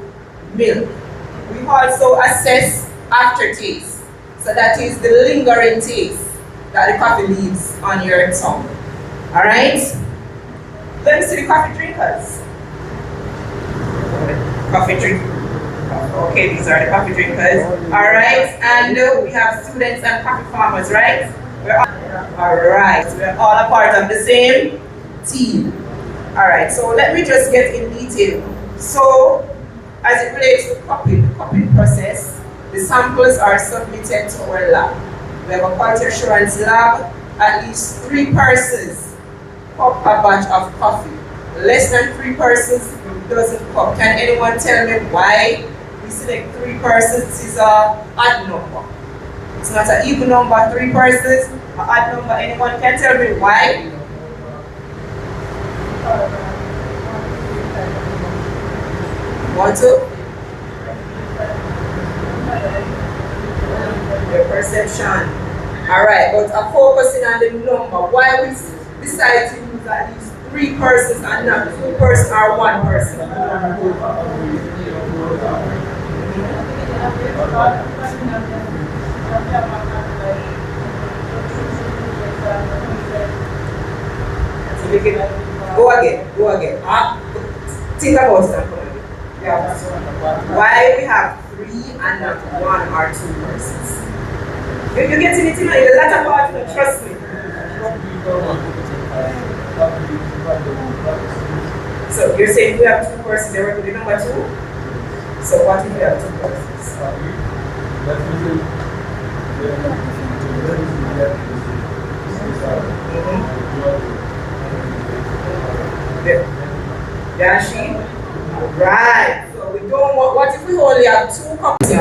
milk. We also assess aftertaste. So that is the lingering taste that the coffee leaves on your tongue. Alright? Let me see the coffee drinkers. Coffee drinkers. Okay, these are the coffee drinkers. Alright, and we have students and coffee farmers, right? Alright, we're all a part of the same team. Alright, so let me just get in detail. So, as it relates to the cupping process, the samples are submitted to our lab. We have a quality assurance lab. At least 3 persons cup a batch of coffee. Less than 3 persons doesn't cup. Can anyone tell me why we select 3 persons? This is an odd number. It's not an even number, 3 persons, an odd number. Anyone can tell me why? Want to? Your perception. Alright, but I'm focusing on the number. Why we decide to use at least 3 persons and not 2 persons or 1 person? So we can go again. Think about something. Yeah. Why we have 3 and not 1 or 2 persons? If you're getting it in the latter part, trust me. So you're saying we have 2 persons, they work with the number 2? So what if we have 2 persons? Dashi? Right. So we don't want, what if we only have 2 copies?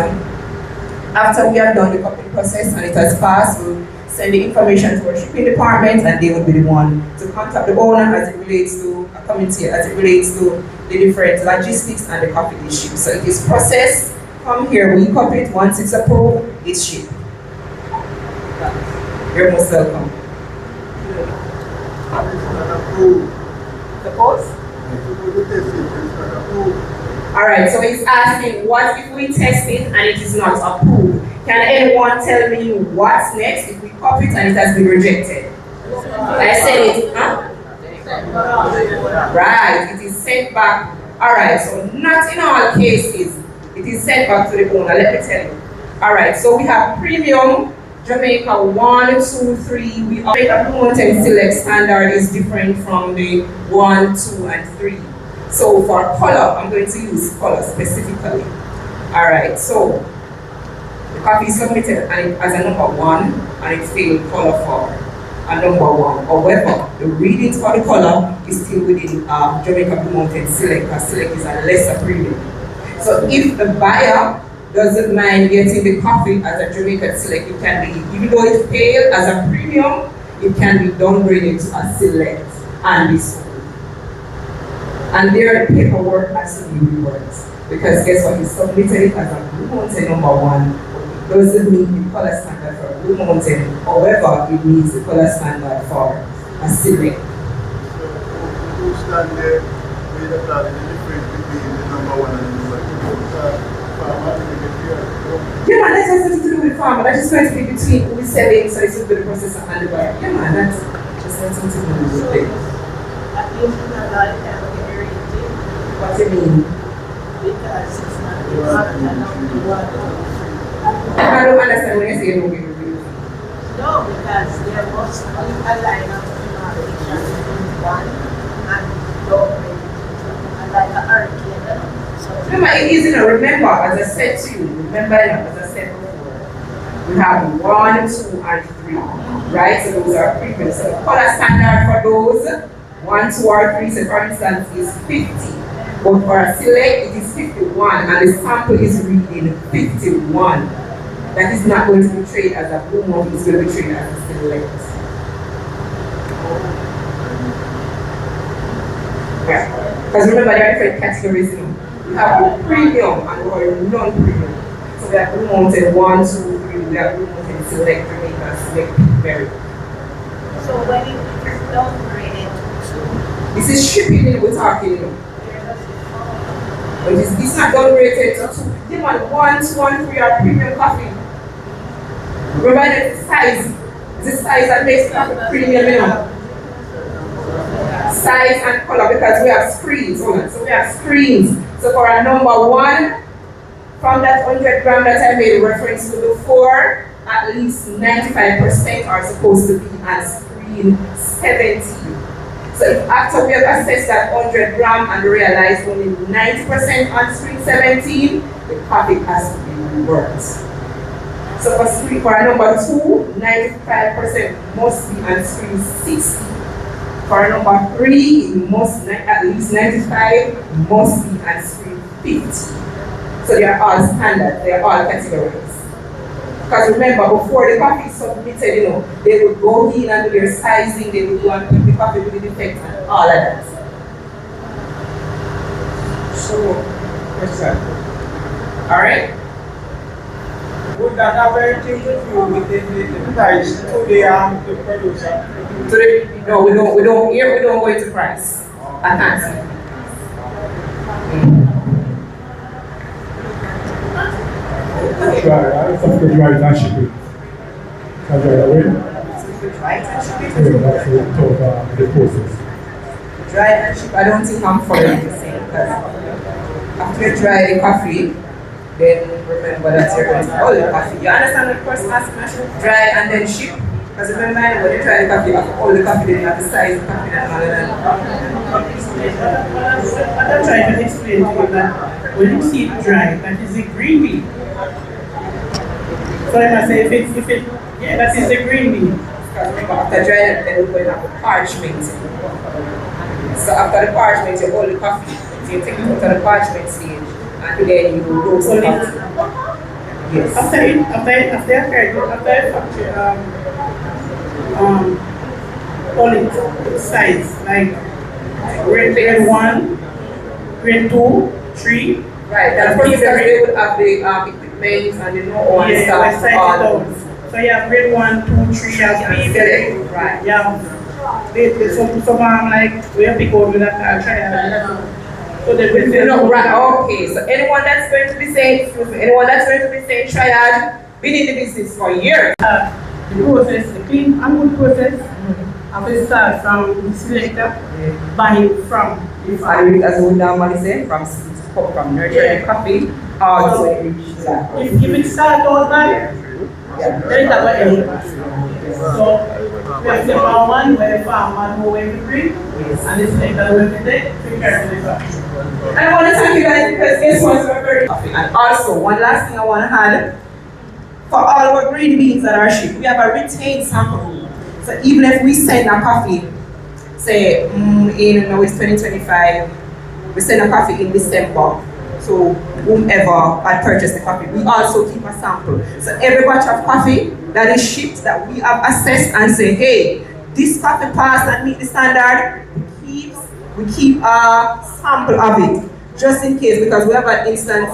After we have done the cupping process and it has passed, we'll send the information to our shipping department, and they will be the one to contact the owner as it relates to a committee, as it relates to the different logistics and the coffee issue. So it is processed, come here, we copy it, once it's approved, it's shipped. You're most welcome. Suppose? Alright, so he's asking, what if we test it and it is not approved? Can anyone tell me what's next if we copy it and it has been rejected? I said it, huh? Right, it is sent back. Alright, so not in all cases, it is sent back to the owner, let me tell you. Alright, so we have premium, Jamaica 1, 2, 3. Jamaica Blue Mountain Select standard is different from the 1, 2, and 3. So for color, I'm going to use color specifically. Alright, so the coffee is submitted and it has a number 1 and it's failed color for a number 1. However, the readings for the color is still within Jamaica Blue Mountain Select, because Select is a lesser premium. So if the buyer doesn't mind getting the coffee as a Jamaica Select, it can be, even though it failed as a premium, it can be downgraded to a Select and be sold. And their paperwork has to be reworked. Because guess what? He submitted it as a Blue Mountain number 1. It doesn't meet the color standard for Blue Mountain. However, it meets the color standard for a Select. who stand there with the flag and the difference between the number one and the number two. Farmer, they get here. Yeah, man, that's nothing to do with farmer. That's just going to be between who is selling, so it's the processor and the buyer. Yeah, man, that's just nothing to do with it. What do you mean? Because it's not the water and only the water. I don't understand when you say no give review. No, because there was a line of innovation between one and Bogle, and like a hurricane. So Remember, it is, remember, as I said to you, remember, as I said before, we have 1, 2, and 3, right? So those are premium. So the color standard for those, 1, 2, or 3, so for instance, is 50. But for a select, it is 51, and the sample is reading 51. That is not going to be traded as a blue month, it's going to be traded as a select. Yeah. Because remember, there are different categories, We have premium and we have non-premium. So we have blue mountain 1, 2, 3, we have blue mountain select, Jamaica, select, berry. so when it is downgraded to This is shipping we're talking, But it's not downgraded to 2. They want 1, 2, and 3 are premium coffee. Remember that the size. It's the size that makes coffee premium, Size and color, because we have screens. So we have screens. So for our number 1, from that 100 gram that I made reference to before, at least 95% are supposed to be on screen 17. So if after we have assessed that 100 gram and realized only 90% on screen 17, the coffee has to be reversed. So for our number 2, 95% must be on screen 60. For our number 3, it must at least 95 must be on screen 50. So they are all standard, they are all categories. Because remember, before the coffee is submitted, they would go in and do their sizing, they would go and pick the coffee with the defects and all of that. So, what's that? Alright? Would that have anything to do with the price to the producer? No, we don't go into price. I can't say. Dry, it's up to dry and ship it. Can dry away? Yeah, that's the process. Dry and ship, I don't think I'm following the same. Because after you dry the coffee, then remember that you're going to hold the coffee. You understand the first aspect? Dry and then ship. Because remember, when you dry the coffee, you have to hold the coffee, then you have to size the coffee and all of that. What I'm trying to explain to you that when you see it dry, that is a green bean. So I say yeah, that is a green bean. Because remember, after drying it, then we're going to have the parchment. So after the parchment, you hold the coffee, so you take it out of the parchment stage, and then you roast the coffee. Yes. After call it size, like grade 1, grade 2, 3. Right, that's because they would have the equipment and the know-how and stuff. So you have grade 1, 2, 3, you have people. Right. Yeah. Some are like, we have to go with that triad. So they will right, okay. So anyone that's going to be saying triad, been in the business for years. The process, the clean and good process, I will start from the selector, buying from the farm. As we normally say, from nurturing the coffee, or to reach that. If it starts out by, there is a way. So, we have the farm one where the farmer know where to bring, and the selector will be there to carry the farm. I want to thank you guys because this was very coffee. And also, one last thing I want to add, for all our green beans that are shipped, we have a retained sample. So even if we send a coffee, say now it's 2025, we send a coffee in December, so whomever had purchased the coffee, we also keep a sample. So every batch of coffee that is shipped that we have assessed and say, hey, this coffee passed and meet the standard, we keep a sample of it. just in case, because we have an instance,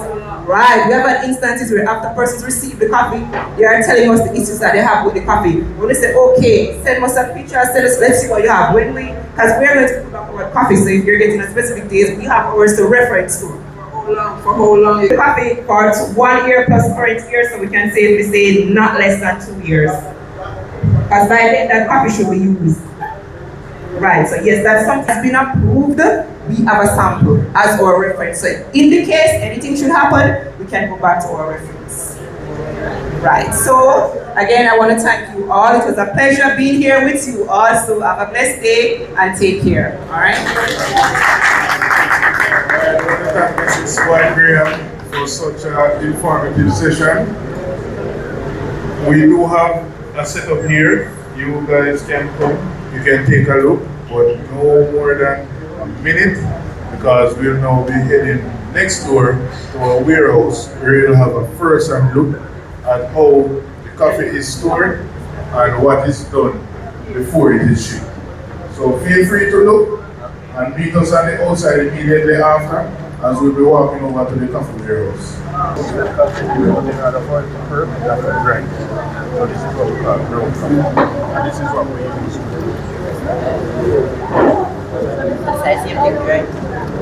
right, we have an instances where after persons receive the coffee, they are telling us the issues that they have with the coffee. When they say, okay, send us a picture, send us, let's see what you have. When we, because we're going to put up our coffee, so if you're getting a specific days, we have ours to reference to. For how long? The coffee for 1 year plus current year, so we can safely say not less than 2 years. Because by then that coffee should be used. Right, so yes, that's something that's been approved. We have a sample as our reference. So in the case anything should happen, we can go back to our reference. Right, so again, I want to thank you all. It was a pleasure being here with you all. So have a blessed day and take care. All right. I want to thank Mrs. White Graham for such an informative session. We do have a setup here. You guys can come, you can take a look, but no more than a minute because we'll now be heading next door to our warehouse where we'll have a first-hand look at how the coffee is stored and what is done before it is shipped. So feel free to look and meet us on the outside immediately after as we'll be walking over to the coffee warehouse. So this is what we call ground coffee, and this is what we use.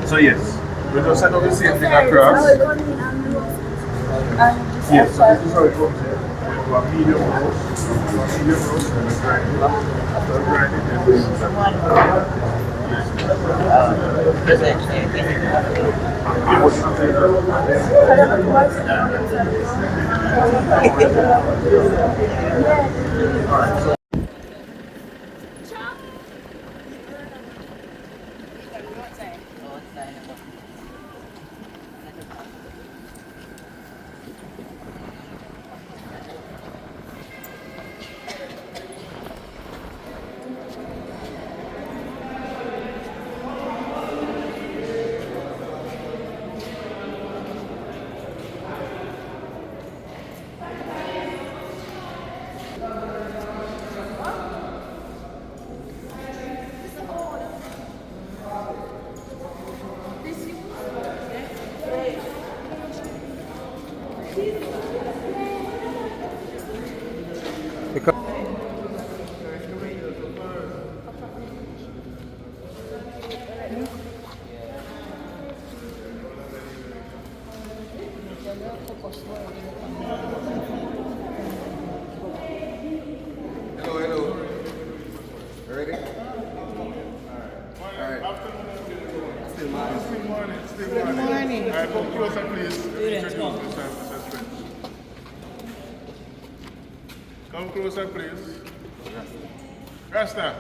So yes, we just set up the same thing across. Yes, so this is how it comes in. We do a medium roast, and we grind it. After grinding, then we use Hello. Ready? Alright. Still morning. Good morning. Alright, come closer please. Introduce yourself, Mr. Spence. Come closer please. Rasta,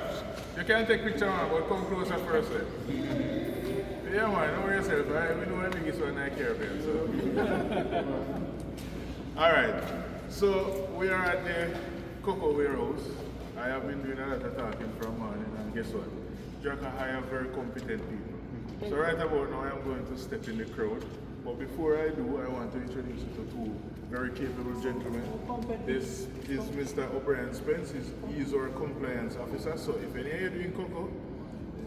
you can take picture man, but come closer first. Yeah man, don't worry yourself, right? We know the biggest one I care about. So. Alright, so we are at the cocoa warehouse. I have been doing a lot of talking from morning, and guess what? JACRA hire very competent people. So right about now I am going to step in the crowd. But before I do, I want to introduce you to two very capable gentlemen. This is Mr. O'Brien Spence. He is our compliance officer. So if any of you are doing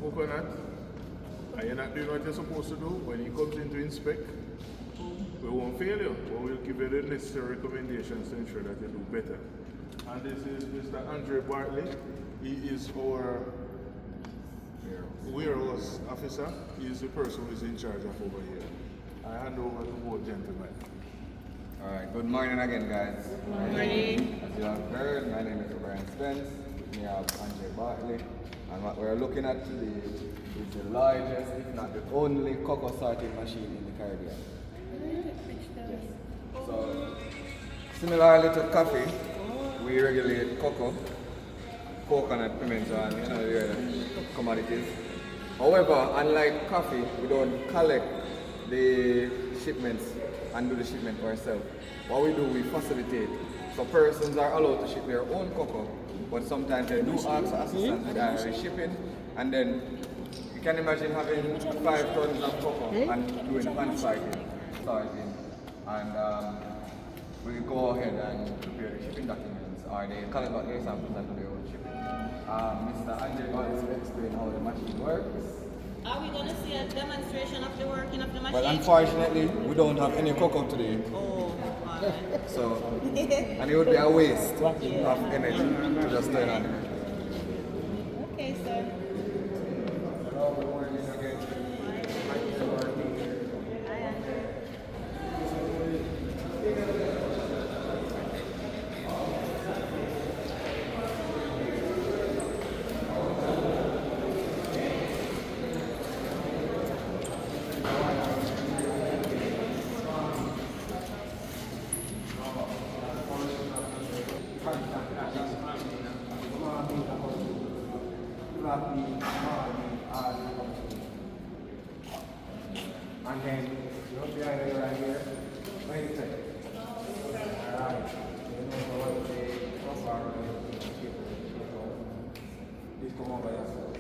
coconut, and you're not doing what you're supposed to do, when he comes in to inspect, we won't fail you, but we'll give you the necessary recommendations to ensure that you do better. And this is Mr. Bogle. He is our warehouse officer. He is the person who is in charge of over here. I hand over to both gentlemen. Alright, good morning again, guys. Good morning. As you have heard, my name is O'Brien Spence. With me I have Bogle. And what we're looking at today is the largest, if not the only, cocoa sorting machine in the Caribbean. Yes. So, similarly to coffee, we regulate cocoa, coconut, pimento, and the commodities. However, unlike coffee, we don't collect the shipments and do the shipment ourselves. What we do, we facilitate. So persons are allowed to ship their own cocoa, but sometimes they do ask for assistance with shipping, and then you can imagine having 5 tons of cocoa and doing sorting, and we go ahead and prepare the shipping documents, or they collect out their samples and do their own shipping. Mr. Bogle will explain how the machine works, Are we going to see a demonstration of the working of the machine? Well, unfortunately, we don't have any cocoa today. Oh, alright. So, and it would be a waste of energy to just turn on the machine. Okay, sir. And then you look behind it right here. What do you say? Alright. You know what they offer. Please come over yourself.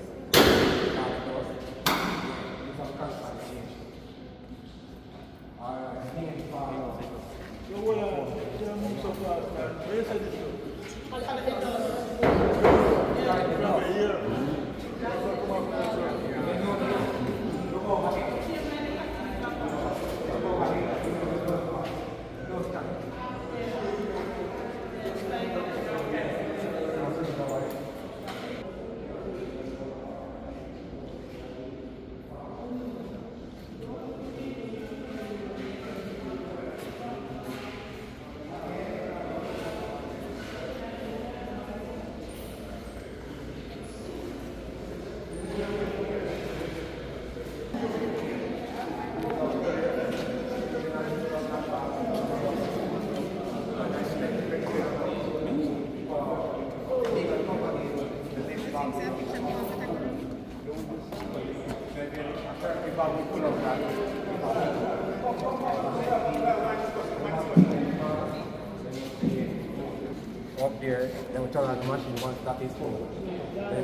Some constant change. Alright, hand forward. So what are you so fast, man? Where is it? Up there, then we turn on the machine once that is full. Then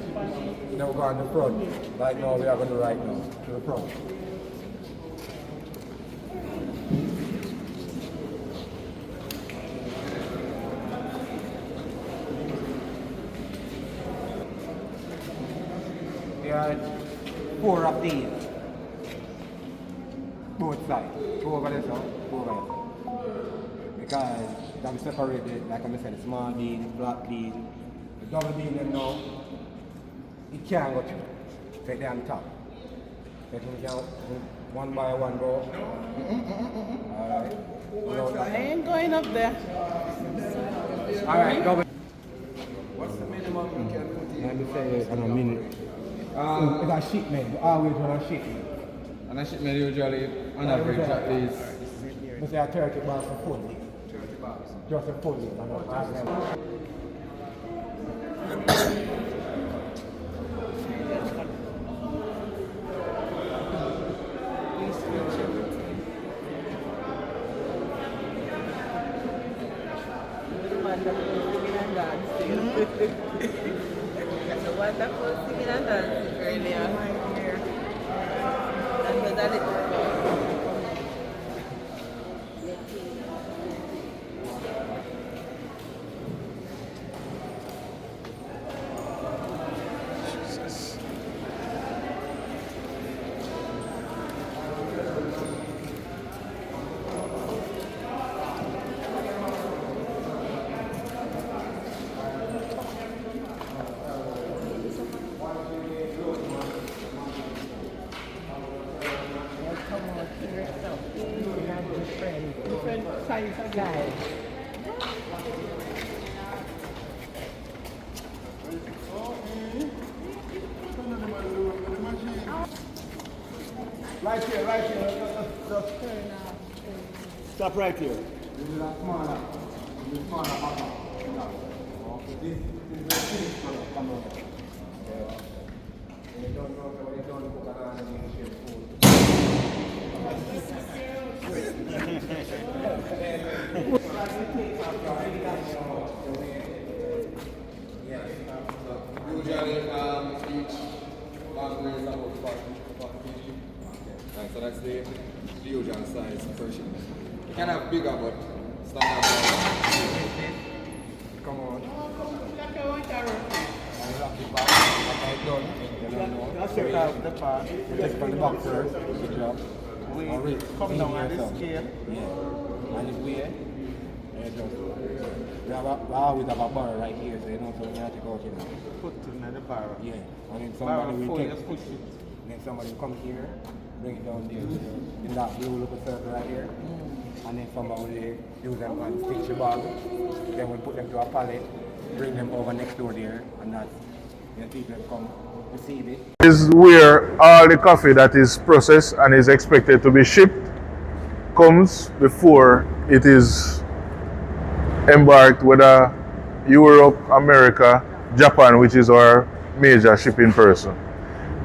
we go on the front. Like now we are going to right now, to the front. There are 4 of these. Both sides. Go over there, so go over there. Because that we separated, like I said, small bean, black bean, the double bean them now, it can't go through. Take them on top. Let them count one by one, bro. Alright. I ain't going up there. Alright, double. What's the minimum you can put in? Let me say it in a minute. It's a shipment, always run a shipment. And a shipment usually, on average, at least. We say a 30 bars for full. 30 bars. Just a full. That's a wonderful singing and dancing earlier. And was that it? Different kinds of guys. Right here, right here. Just stop right here. This is a smaller. This is smaller bottom. This is the finished product. Come on. You don't know what you don't cook around and you share food. Usually, each bag weighs about 40 kg. Right, so that's the usual size per shipment. You can have bigger, but standard. Come on. lock it back. After it's done, you don't know. That's the part. You take from the box first, the drop. We come down on this scale. Yeah. And it's weird. We always have a bar right here, so you know, so we have to go out, you know. Put it in the bar. Yeah. And then somebody will take it. And then somebody will come here, bring it down there, in that blue little circle right here. And then somebody will use them and stitch the bag. Then we'll put them to a pallet, bring them over next door there, and that's when people come receive it. This is where all the coffee that is processed and is expected to be shipped comes before it is embarked, whether Europe, America, Japan, which is our major shipping person.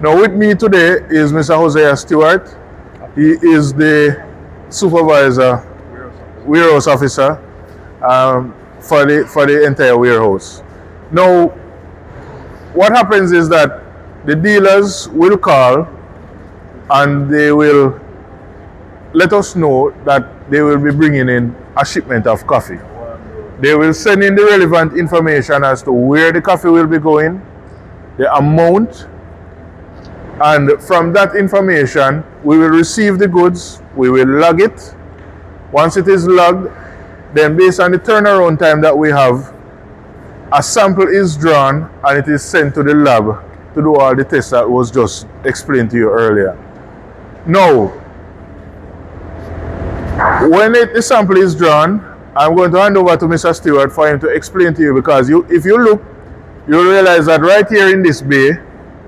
Now with me today is Mr. Hosea Stewart. He is the supervisor, warehouse officer for the entire warehouse. Now, what happens is that the dealers will call and they will let us know that they will be bringing in a shipment of coffee. They will send in the relevant information as to where the coffee will be going, the amount, and from that information we will receive the goods, we will log it. Once it is logged, then based on the turnaround time that we have, a sample is drawn and it is sent to the lab to do all the tests that was just explained to you earlier. Now, when the sample is drawn, I'm going to hand over to Mr. Stewart for him to explain to you, because if you look, you'll realize that right here in this bay,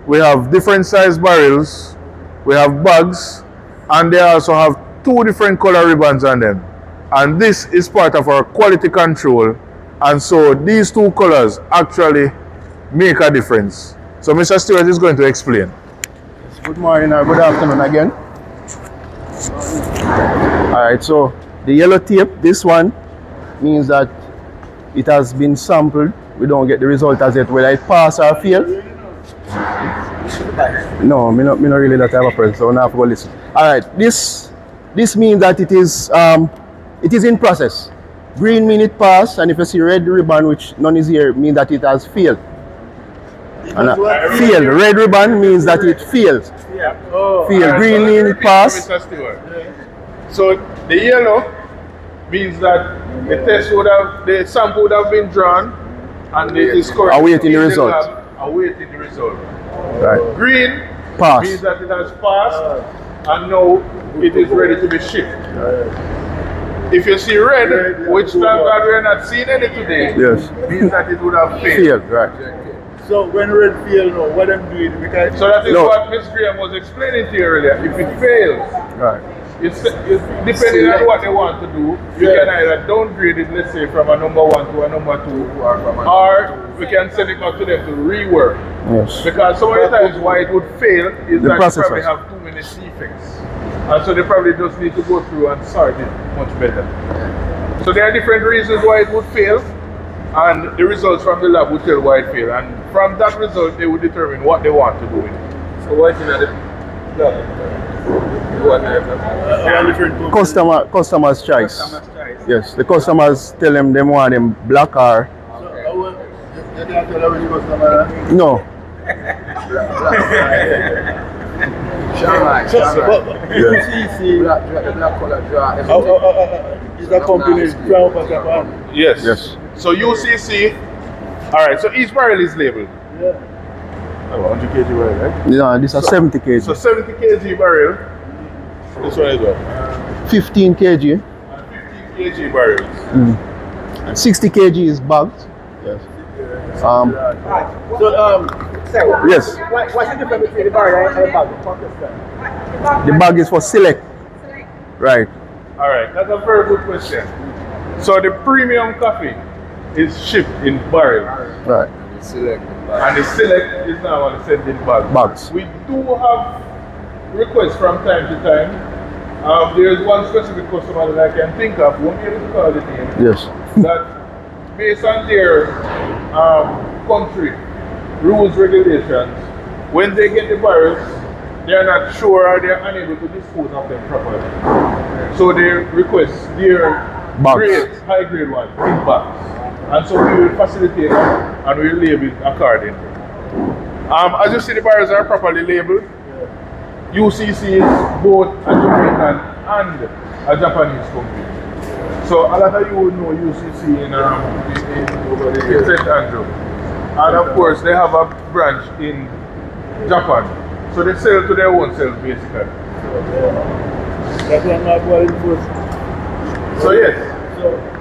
we have different size barrels, we have bags, and they also have 2 different color ribbons on them. And this is part of our quality control, and so these 2 colors actually make a difference. So Mr. Stewart is going to explain. Good morning or good afternoon again. Alright, so the yellow tape, this one, means that it has been sampled. We don't get the result as yet, whether it pass or fail. No, me not really that type of person, so now I have to go listen. Alright, this means that it is in process. Green means it passed, and if you see red ribbon, which none is here, means that it has failed. And failed. Red ribbon means that it fails. Yeah. Oh, failed. Green means it passed. So the yellow means that the sample would have been drawn and it is correct. Awaiting the result. Awaiting the result. Right. Green means that it has passed and now it is ready to be shipped. If you see red, which thank God we are not seeing any today, means that it would have failed. Right. So when red fails, what I'm doing, because so that is what Ms. Graham was explaining to you earlier. If it fails, right. It's depending on what they want to do, you can either downgrade it, let's say, from a number 1 to a number 2, or we can send it back to them to rework. Yes. Because so many times why it would fail is that you probably have too many defects. And so they probably just need to go through and sort it much better. So there are different reasons why it would fail, and the results from the lab would tell why it failed. And from that result, they would determine what they want to do with it. So what you know, Customer's choice. Yes, the customers tell them they want them black or. No. Is that company's Yes. Yes. So UCC. Alright, so each barrel is labeled. Yeah. 100 kg barrel, right? Yeah, this is 70 kg. So 70 kg barrel. This one is what? 15 kg. 15 kg barrels. 60 kg is bagged. Yes. Yes. What's the difference between the barrel and the bag? The bag is for select. Right. Alright, that's a very good question. So the premium coffee is shipped in barrels. Right. And the select is now on the sent in bags. We do have requests from time to time. There is one specific customer that I can think of, won't be able to call the name. Yes. That based on their country rules, regulations, when they get the barrels, they are not sure or they are unable to dispose of them properly. So they request their grade, high grade one in bags. And so we will facilitate them and we will label it accordingly. As you see, the barrels are properly labeled. UCC is both a Jamaican and a Japanese company. So a lot of you would know UCC in St. Andrew. And of course, they have a branch in Japan. So they sell to their own self, basically. So yes.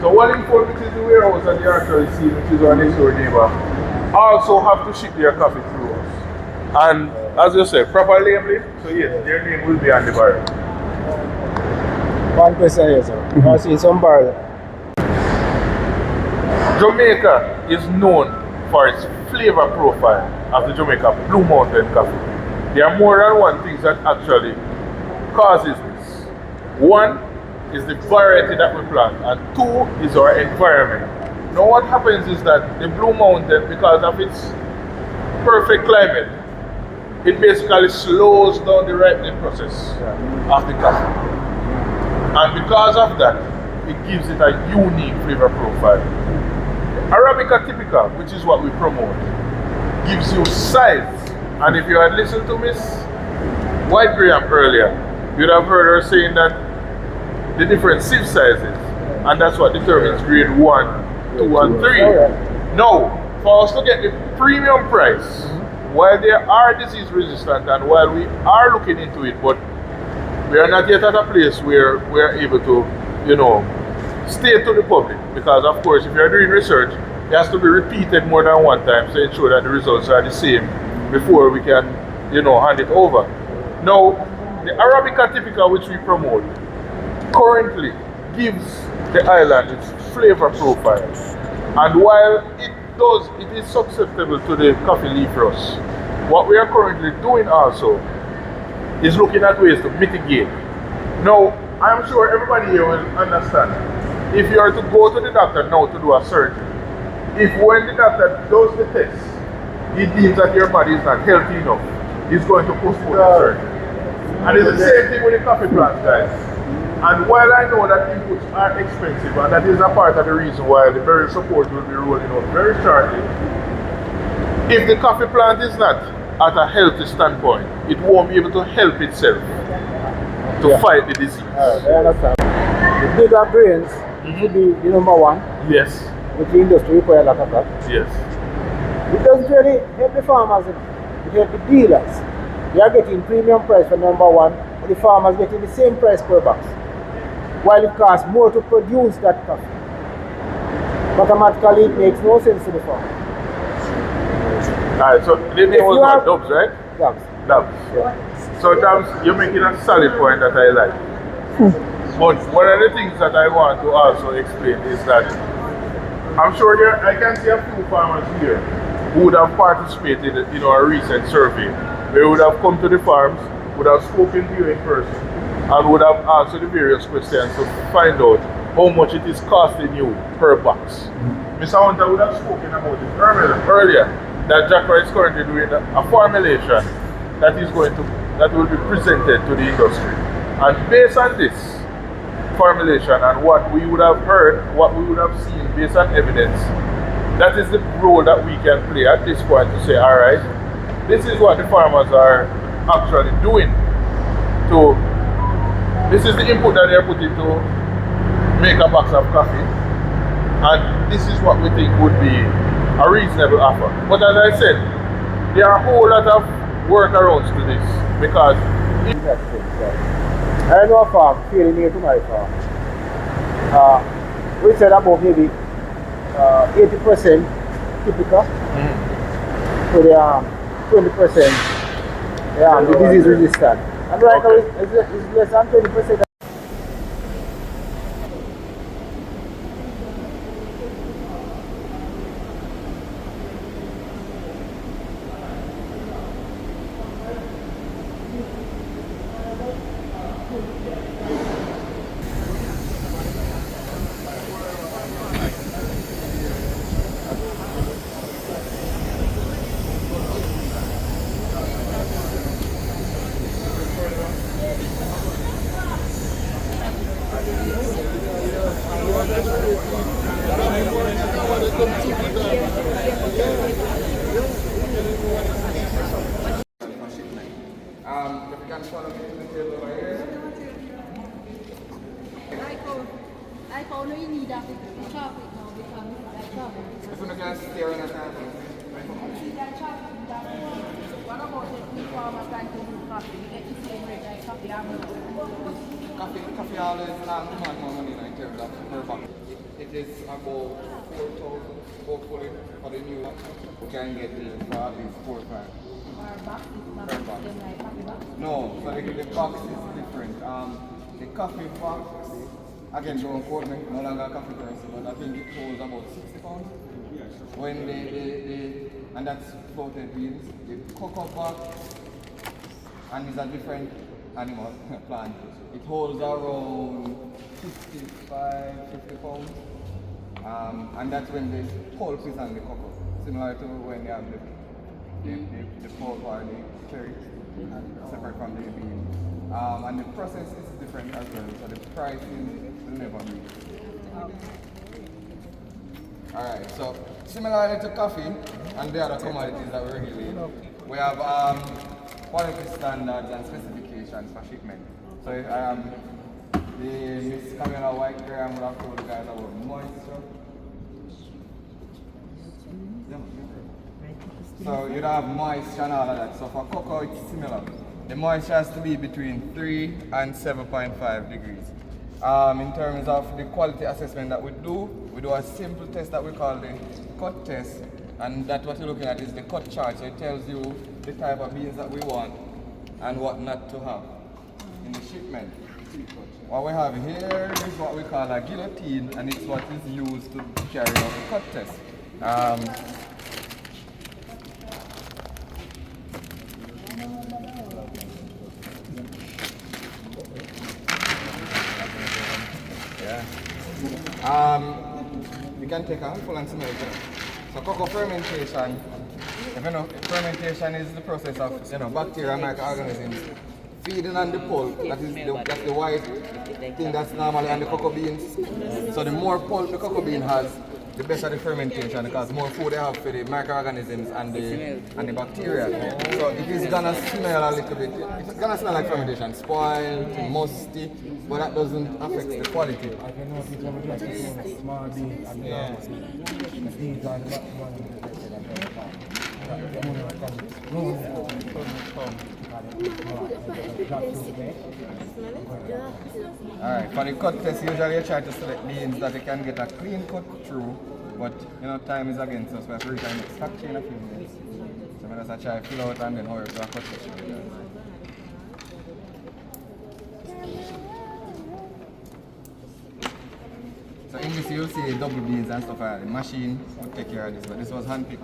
So Wallingford, which is the warehouse that you actually see, which is our next door neighbor, also have to ship their coffee through us. And as you say, proper labeling, so yes, their name will be on the barrel. One question here, sir. I see some barrel. Jamaica is known for its flavor profile of the Jamaica Blue Mountain coffee. There are more than one thing that actually causes this. One is the variety that we plant, and two is our environment. Now what happens is that the Blue Mountain, because of its perfect climate, it basically slows down the ripening process of the coffee. And because of that, it gives it a unique flavor profile. Arabica Typica, which is what we promote, gives you size. And if you had listened to Miss White Graham earlier, you'd have heard her saying that the different sieve sizes, and that's what determines grade 1, 2, and 3. Now, for us to get the premium price, while they are disease resistant and while we are looking into it, but we are not yet at a place where we are able to, state to the public. Because of course, if you are doing research, it has to be repeated more than one time to ensure that the results are the same before we can, hand it over. Now, the Arabica Typica, which we promote, currently gives the island its flavor profile. And while it is susceptible to the coffee leaf rust, what we are currently doing also is looking at ways to mitigate. Now, I'm sure everybody here will understand. If you are to go to the doctor now to do a surgery, if when the doctor does the test, he deems that your body is not healthy enough, he's going to postpone the surgery. And it's the same thing with the coffee plants, guys. And while I know that inputs are expensive, and that is a part of the reason why the berry support will be rolling out very shortly, if the coffee plant is not at a healthy standpoint, it won't be able to help itself to fight the disease. I understand. The bigger grains should be the number one. Yes. Which the industry require a lot of that. Yes. It doesn't really help the farmers, it helps the dealers. They are getting premium price for number one, and the farmers getting the same price per box. While it costs more to produce that coffee. Mathematically, it makes no sense to the farmer. Alright, so the name was what? Dubs, right? Dubs. Dubs. Yeah. So Dubs, you're making a solid point that I like. But one of the things that I want to also explain is that I'm sure I can see a few farmers here who would have participated in a recent survey. They would have come to the farms, would have spoken to you in person, and would have answered the various questions to find out how much it is costing you per box. Mr. Hunter would have spoken about it earlier that JACRA is currently doing a formulation that will be presented to the industry. And based on this formulation and what we would have heard, what we would have seen based on evidence, that is the role that we can play at this point to say, alright, this is what the farmers are actually doing. This is the input that they are putting to make a box of coffee, and this is what we think would be a reasonable offer. But as I said, there are a whole lot of workarounds to this because I know a farm fairly near to my farm. We said about maybe 80% typical. So they are 20% the disease resistant. And right now it's less than 20%. If you can follow me to the table over here. Like how you need that chocolate now because that chocolate. If you can stare in at that. That chocolate, what about the farmers trying to do coffee? You get the same rate like coffee Coffee always demand more money in terms of per box. It is about 4,000 hopefully for the new one. We can get it for at least 4 or 5. Per box. No, so the box is different. The coffee box, again, don't quote me, no longer a coffee person, but I think it holds about 60 pounds. When and that's floated beans. The cocoa box, and it's a different animal, plant. It holds around 50 pounds. And that's when the pulp is on the cocoa, similar to when you have the pulp or the cherry, separate from the bean. And the process is different as well, so the pricing will never be. Alright, so similarly to coffee and the other commodities that we regulate, we have quality standards and specifications for shipment. So the Miss Camilla White Graham would have told you guys about moisture. So you'd have moisture and all of that. So for cocoa it's similar. The moisture has to be between 3 and 7.5 degrees. In terms of the quality assessment that we do a simple test that we call the cut test, and that what you're looking at is the cut chart. So it tells you the type of beans that we want and what not to have in the shipment. What we have here is what we call a guillotine, and it's what is used to carry out the cut test. You can take a handful and smell it. So cocoa fermentation, if you know, fermentation is the process of bacteria and microorganisms feeding on the pulp. That's the white thing that's normally on the cocoa beans. So the more pulp the cocoa bean has, the better the fermentation, because more food they have for the microorganisms and the bacteria. So it is gonna smell a little bit. It's gonna smell like fermentation, spoiled, musty, but that doesn't affect the quality. Alright, for the cut test, usually you try to select beans that you can get a clean cut through, but time is against us, so we have to reach our next factory in a few minutes. So we just try to fill out and then hurry to a cut test. So in this you'll see double beans and stuff like that. The machine would take care of this, but this was hand-picked.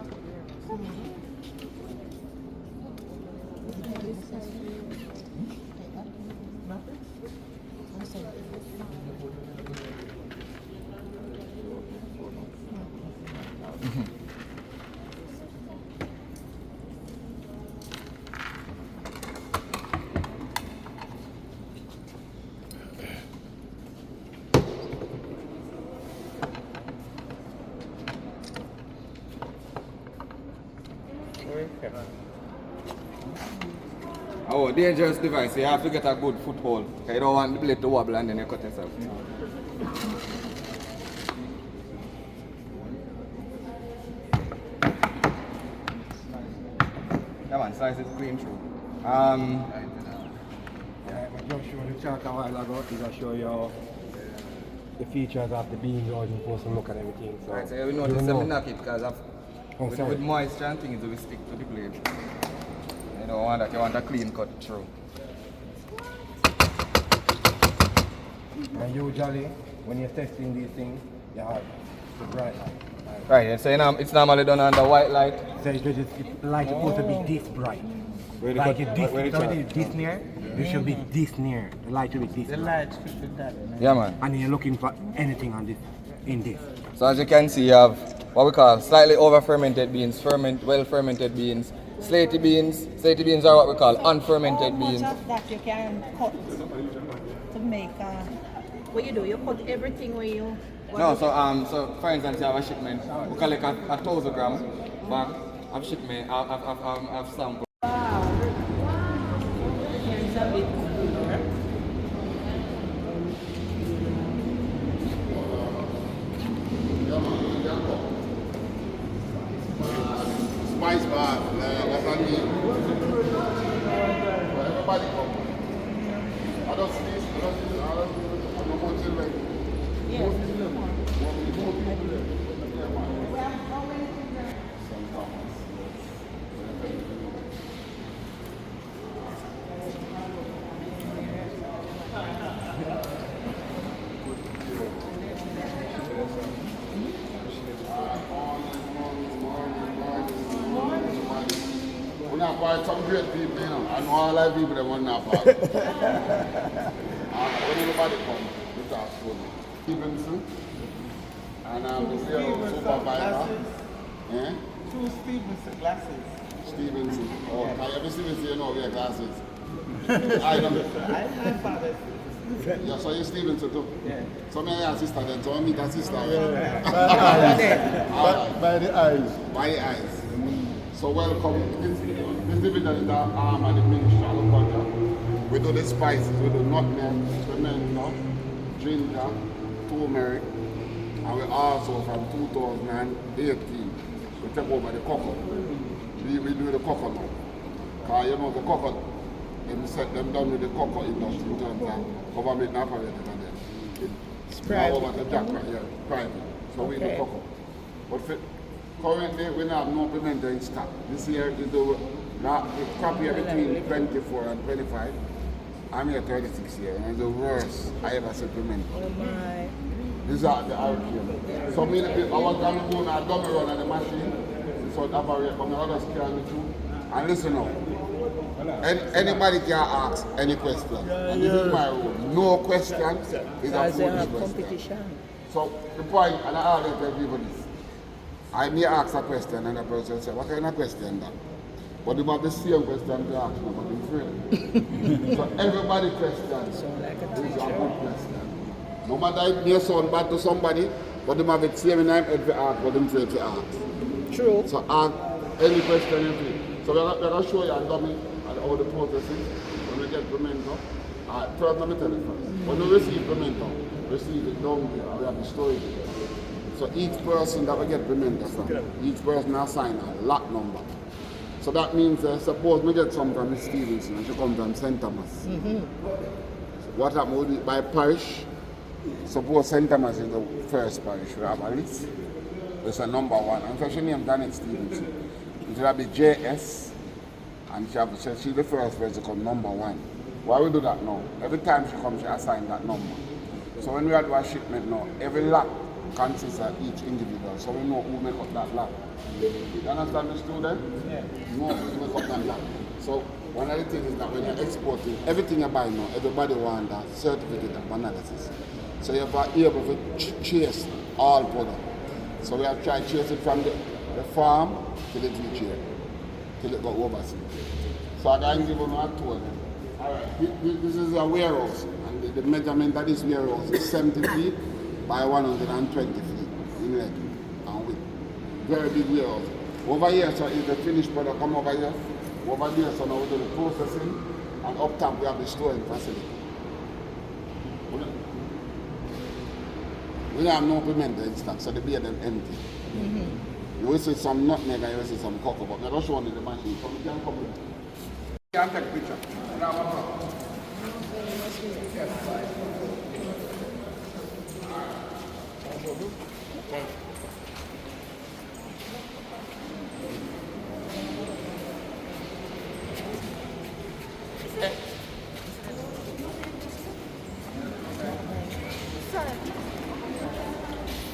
Oh, dangerous device. You have to get a good foothold. You don't want the blade to wobble and then you cut yourself. Come on, slice it clean through. I just showed the chart a while ago. It will show you the features of the beans, how you're supposed to look at everything. So right, so we notice them knock it because with moisture and things, we stick to the blade. You don't want that, you want a clean cut through. And usually, when you're testing these things, you have the bright light. Right, so it's normally done under white light. So it's light supposed to be this bright. Like this near, you should be this near. The light should be this. The light should be that. Yeah, man. And you're looking for anything on this, in this. So as you can see, you have what we call slightly over fermented beans, well fermented beans, slaty beans. Slaty beans are what we call unfermented beans. How much of that you can cut to make what you do? You cut everything where you. No, so for instance, you have a shipment. We collect a 1,000 gram bag of shipment of sample. a bit cooler. Spice bar, that's what I mean. Everybody come. I don't see this, I don't want to like. Some great people, you know. I know all the people that want that part. When everybody come, we talk to them. Stevenson. And the zero supervisor. Yeah? 2 Stevenson glasses. Stevenson. Oh, can you ever Stevenson, you know, wear glasses? I know. Yeah, so you're Stevenson too? Yeah. So me and sister then, so I meet a sister. By the eyes. By the eyes. So welcome. This division is the arm and the Ministry of Agriculture. We do the spices, we do nutmeg, pimento, ginger, turmeric, and we also from 2018 we take over the cocoa. We do the cocoa now. Because you know the cocoa, they set them down with the cocoa industry in terms of government operated and then it's now over to JACRA, yeah, private. So we do cocoa. But currently we have no pimento in stock. This year we do crop here between 24 and 25. I'm here 36 years and it's the worst I ever seen pimento. Oh my. These are the hurricane. So many people, I was going to do a dummy run on the machine. So that operate from the other scan me too. And listen now. Anybody can ask any question. And this is my rule. No question is a foolish question. So the point, and I always tell people this. I may ask a question and the person say, what kind of question that? But they have the same question to ask me, but in free. So everybody questions is a good question. No matter if they sound bad to somebody, but they have the same name every ask, but them afraid to ask. True. So ask any question you feel. So we're going to show you a dummy and all the processes when we get pimento. First, let me tell you first. When we receive pimento, receive it down here, we have the storage. So each person that we get pimento from, each person has signed a lot number. So that means, suppose we get some from Stevenson and she comes from St. Thomas. So what happens would be by parish? Suppose St. Thomas is the first parish, we have a list. It's a number 1. And so she named Janet Stevenson. It will be JS, and she's the first person to come number 1. Why we do that now? Every time she comes, she assigns that number. So when we do a shipment now, every lot consists of each individual, so we know who make up that lot. You understand the student? Yeah. No, who make up that lot. So one of the things is that when you're exporting, everything you buy now, everybody wants a certificate of analysis. So you're able to chase all products. So we have tried to chase it from the farm till it reach here, till it go overseas. So I can give them a tour. Alright, this is a warehouse, and the measurement of this warehouse is 70 feet by 120 feet in length and width. Very big warehouse. Over here, so is the finished product come over here. Over there, so now we do the processing, and up top we have the storing facility. We don't have no pimento in stock, so the beer them empty. You will see some nutmeg and you will see some cocoa, but we're not showing you the machine, so we can come in. You can take a picture.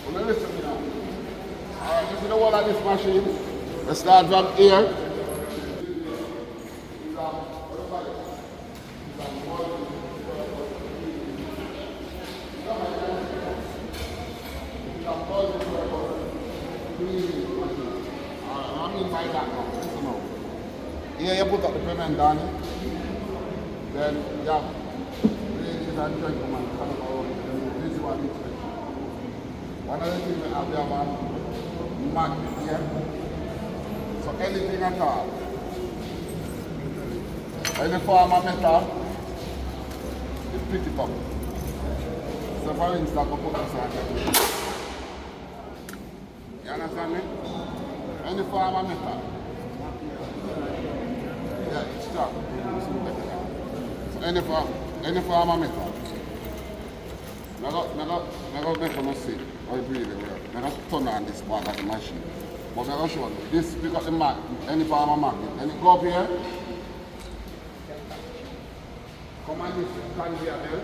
Well, listen me now. Alright, you see the wall of this machine? Let's start from here. Here you put up the payment on it. Then you have ladies and gentlemen coming around visual inspection. One of the things we have, we have a magnet here. So anything at all. Any form of metal, split it up. So for instance, I put this on. You understand me? Any farmer method. Yeah, it's sharp. So any farmer method. I got make a mistake. I really well. I got turn on this part of the machine. But I got show you. This because the magnet, any farmer magnet. And it go up here. Come on this conveyor belt.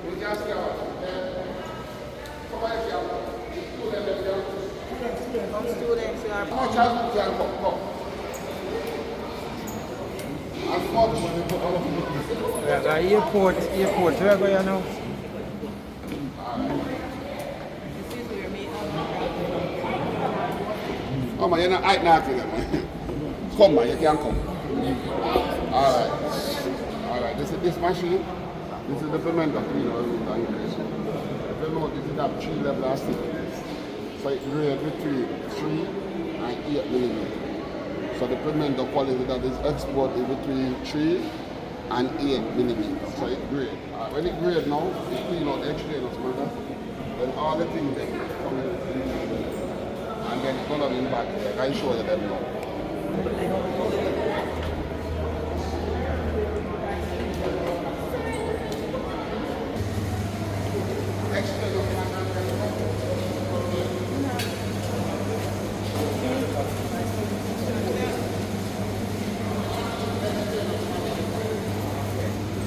You just get out. Come on here. Students are how much has you can come? As much. Yeah, the airport, where go you now? Oh man, you're not right now, man. Come man, you can come. Alright, this machine, this is the fermenter cleaner. If you know, this is that 3 level of thickness. So it grades between 3 and 8 millimeters. So the fermenter quality that is export is between 3 and 8 millimeters. So it grades. When it grades now, it clean out the extraneous matter. Then all the things that come in. And then it's gonna be back here. I can show you them now.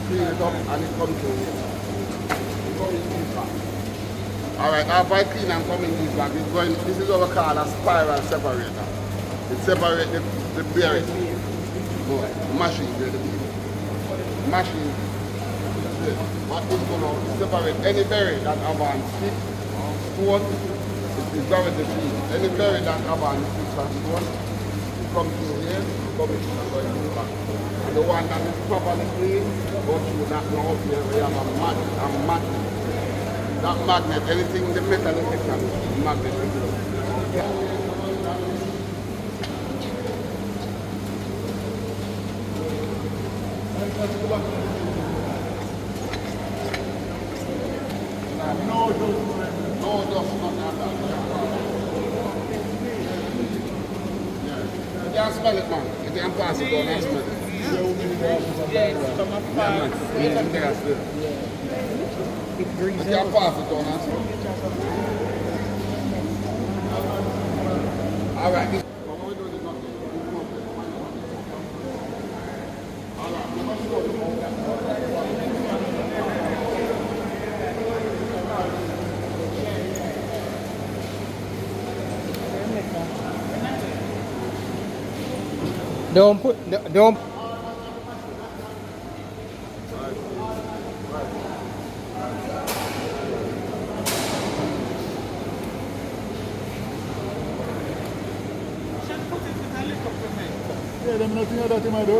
Clean it up and it comes to Alright, after I clean and come in this bag, it's going, this is what we call a spiral separator. It separates the bearing. Good. Machine, the machine. What is going to separate any bearing that have on stick, stone, it's very different. Any bearing that have on stick and stone, it comes through here, it comes in back. And the one that is properly clean, go through that now up here, we have a magnet. That magnet, anything, the metal effect on the magnet. No dust, not that. You can smell it, man. You can pass it on and smell it. Yes, from afar. You can pass it on and smell it. All right. Don't. Yeah, them nothing that you might do.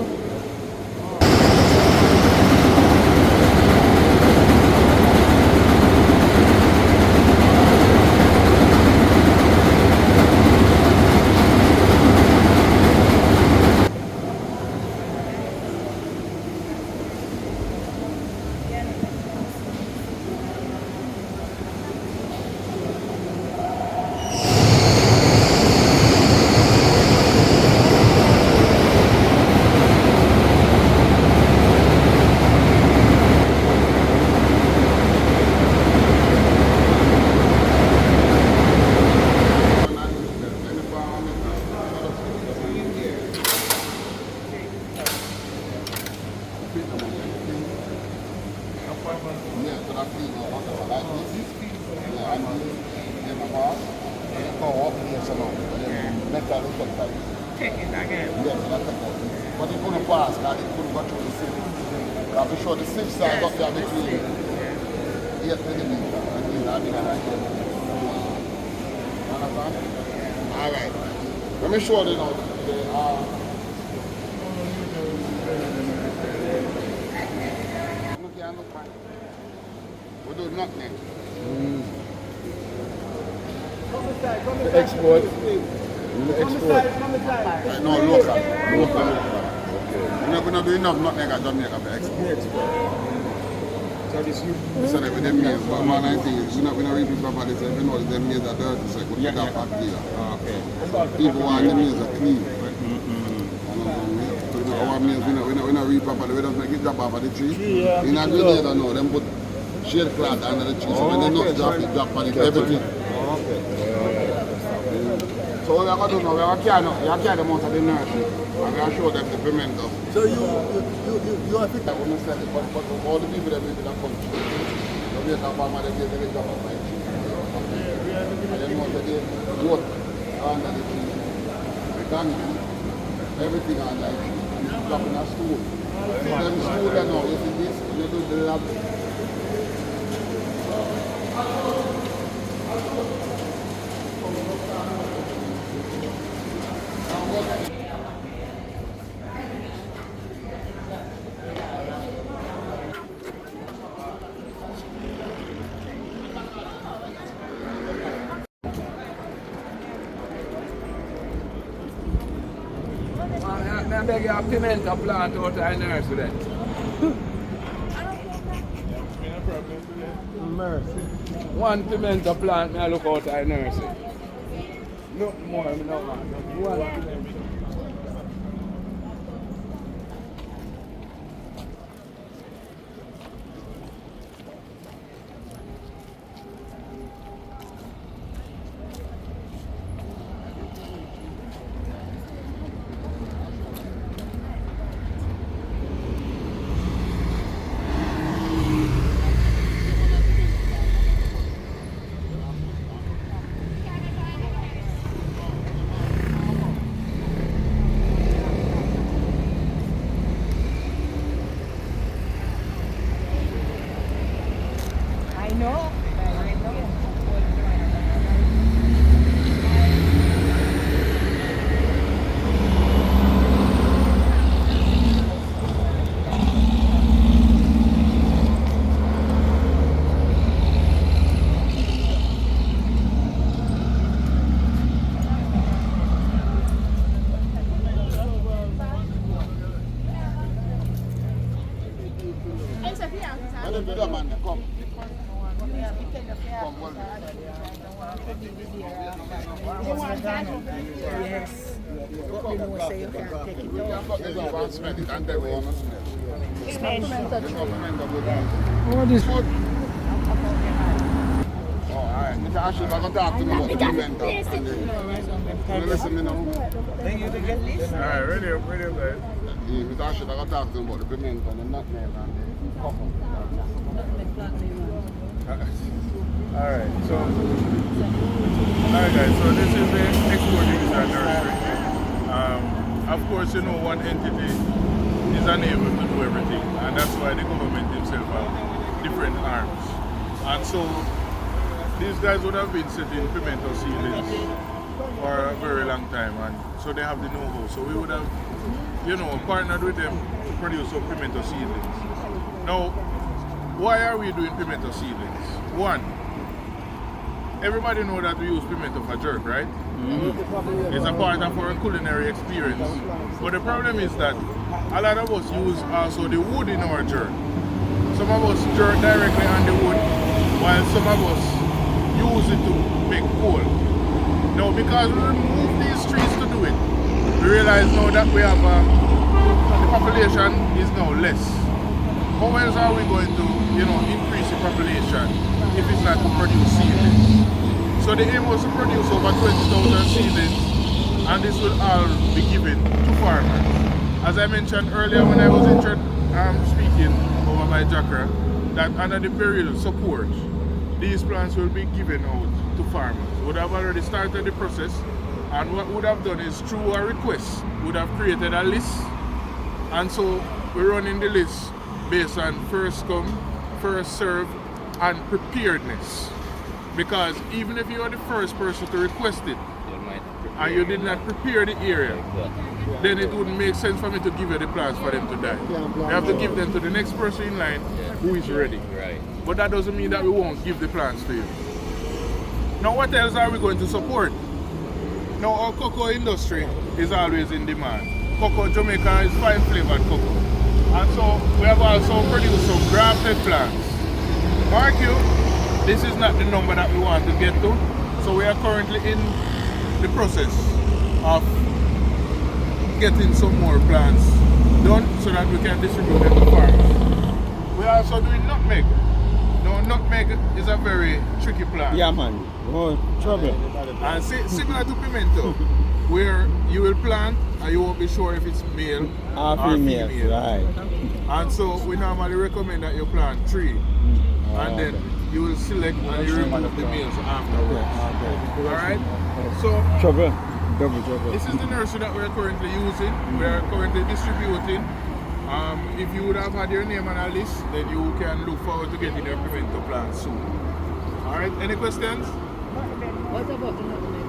Check it again. Yes, that's it. But it couldn't pass, and it couldn't go through the sieve. I'm sure the sieve side got there between 8 millimeters and 8 millimeters. Understand? All right. Let me show you now. We do nothing. The export. No, local. We're not doing enough nutmeg at Jamaica for export. So this you said that with them maize, but one I think is we're not reaping properly, so if you know them maize are dirty, so we put that back here. Okay. People want the maize are clean. So our maize, we not reap properly, we don't make it drop off of the tree. In a Grenada now, them put shade cloth under the tree, so when the nuts drop, it drop on it, everything. So what we are going to do now, we are carrying them out of the nursery and we are show them the pimento. So you are fit that when you sell it, but all the people that live in that country, they make a farm and they drop off my tree. And then once they goat under the tree, the donkey, everything under the tree, and it's dropping a stool. So them stool there now, you see this, you do the lab. I beg you a pimento plant out of the nursery then. One pimento plant I look out of the nursery. No more, I no man. One pimento. Yes. But you know, say you can't take it out. Oh, this food. Oh, alright. Mr. Ashley, I'm going to talk to me about the pimento. You listen to me now? Then you get this? Alright, ready up, guys. Mr. Ashley, I'm going to talk to him about the pimento and the nutmeg and the cocoa. Alright, so guys, so this is the exporting nursery. Of course, you know, one entity is unable to do everything, and that's why the government themselves have different arms. And so these guys would have been setting pimento seedlings for a very long time, and so they have the know-how. So we would have, you know, partnered with them to produce some pimento seedlings. Now, why are we doing pimento seedlings? One, everybody knows that we use pimento for jerk, right? Mm-hmm. It's a part of our culinary experience. But the problem is that a lot of us use also the wood in our jerk. Some of us jerk directly on the wood, while some of us use it to make coal. Now, because we remove these trees to do it, we realize now that we have the population is now less. How else are we going to, you know, increase the population if it's not to produce seedlings? So the aim was to produce over 20,000 seedlings, and this will all be given to farmers. As I mentioned earlier when I was speaking over by JACRA, that under the burial support, these plants will be given out to farmers. We would have already started the process, and what we would have done is through a request, we would have created a list, and so we're running the list based on first come, first serve, and preparedness. Because even if you are the first person to request it, and you did not prepare the area, then it wouldn't make sense for me to give you the plants for them to die. You have to give them to the next person in line who is ready. But that doesn't mean that we won't give the plants to you. Now, what else are we going to support? Now, our cocoa industry is always in demand. cocoa Jamaica is 5 flavored cocoa. And so we have also produced some grafted plants. Mark you, this is not the number that we want to get to. So we are currently in the process of getting some more plants done so that we can distribute them to farmers. We are also doing nutmeg. Now nutmeg is a very tricky plant. Yeah man, oh, trouble. And similar to pimento, where you will plant and you won't be sure if it's male or female. Right. And so we normally recommend that you plant 3. And then you will select and you remove the males afterwards. Alright? So Double trouble. This is the nursery that we are currently using. We are currently distributing. If you would have had your name on a list, then you can look forward to getting your pimento plant soon. Alright, any questions? What about the nutmeg?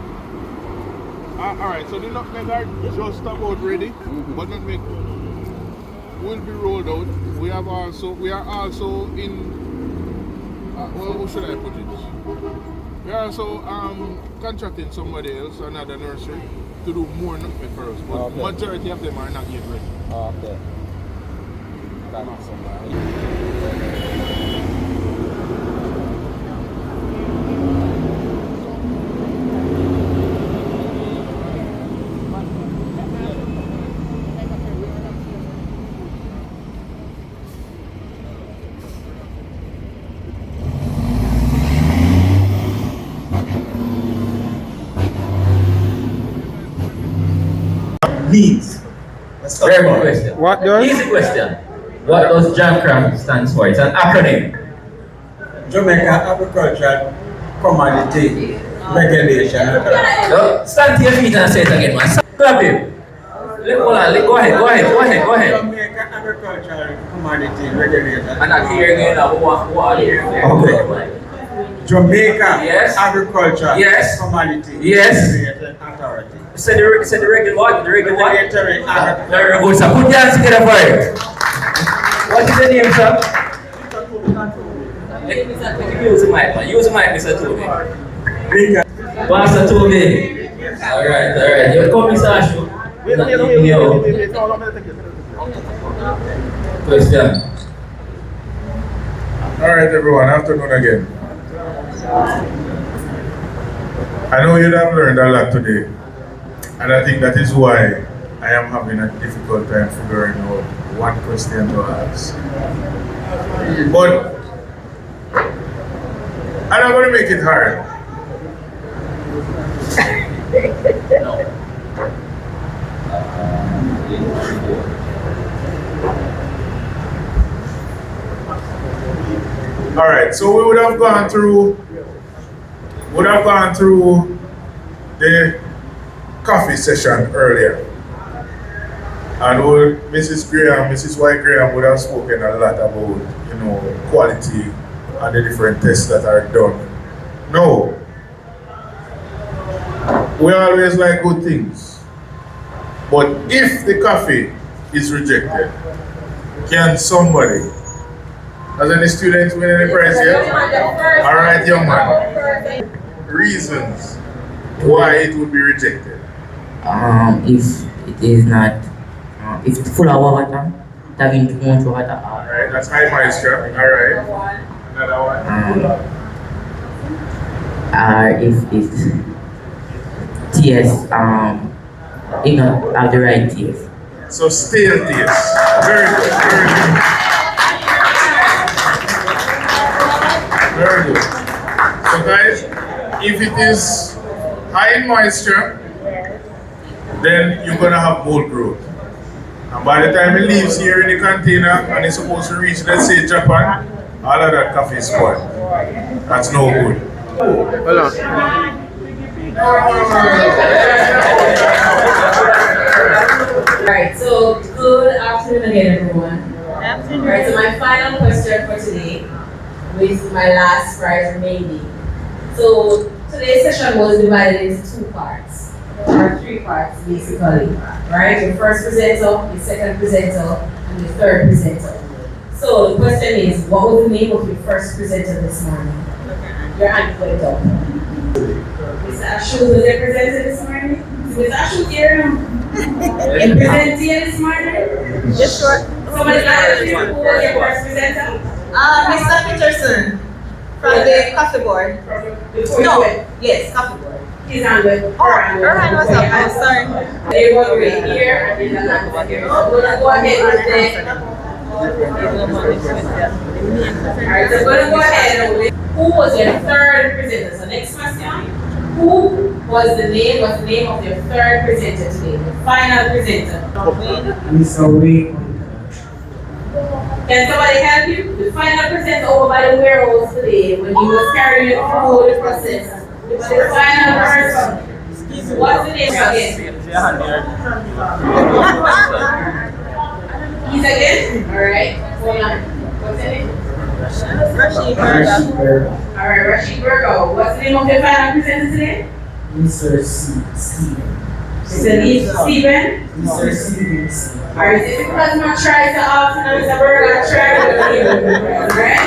Alright, so the nutmeg are just about ready, but nutmeg will be rolled out. We are also in well, how should I put it? We are also contracting somebody else, another nursery, to do more nutmeg for us, but majority of them are not yet ready. Okay. Needs. Very good question. What does? Easy question. What does JACRA stand for? It's an acronym. Jamaica Agricultural Commodity Regulation. So, stand to your feet and say it again, man. Clap him. Go ahead. Jamaica Agricultural Commodity Regulation. And I hear again, what are you hearing? Okay. Jamaica Yes. Agricultural Yes. Commodity Yes. Regulatory Authority. Say the regular what? The regular what? Regulatory Authority. Very good, sir. Put your hands together for it. What is the name, sir? Use the mic, man. Use the mic, Mr. Toby. Pastor Toby. Alright. You come, Mr. Ashu. Question. Alright everyone, afternoon again. I know you have learned a lot today, and I think that is why I am having a difficult time figuring out what question to ask. But I'm not going to make it hard. Alright, so we would have gone through the coffee session earlier. And Mrs. White Graham would have spoken a lot about, quality and the different tests that are done. No. We always like good things. But if the coffee is rejected, can somebody, has any students win any prize yet? Alright, young man. Reasons why it would be rejected. If it is not, if it's full of water, having too much water. Alright, that's high moisture. Alright. Another one. If it taste, you know, have the right taste. So stale taste. Very good. Very good. So guys, if it is high in moisture, then you're gonna have mold growth. And by the time it leaves here in the container and it's supposed to reach, let's say, Japan, all of that coffee is spoiled. That's no good. Hold on. Alright, so good afternoon again, everyone. Alright, so my final question for today, with my last prize remaining. So today's session was divided into 2 parts, or 3 parts basically. Right? Your first presenter, your second presenter, and your third presenter. So the question is, what was the name of your first presenter this morning? Your hand went up. Mr. Ashu was there presented this morning? Is Mr. Ashu here? In presenting this morning? Yes, sure. Somebody else who was your first presenter? Mr. Peterson from the coffee board. No, yes, coffee board. His hand went. Her hand was up. I'm sorry. They were right here and then the hand over here. So we're gonna go ahead with the. Alright, so we're gonna go ahead with who was your third presenter. So next question. Who was the name of your third presenter today? The final presenter. Mr. Wayne. Can somebody help you? The final presenter over by the warehouse today when he was carrying it through the process. The final person. What's the name again? He's again? Alright, hold on. What's the name? Rashid Burger. Alright, Rashid Burger. What's the name of your final presenter today? Mr. Steven. Steven? Mr. Steven. Alright, is it because I'm trying to ask and Mr. Burger trying to do it? Alright?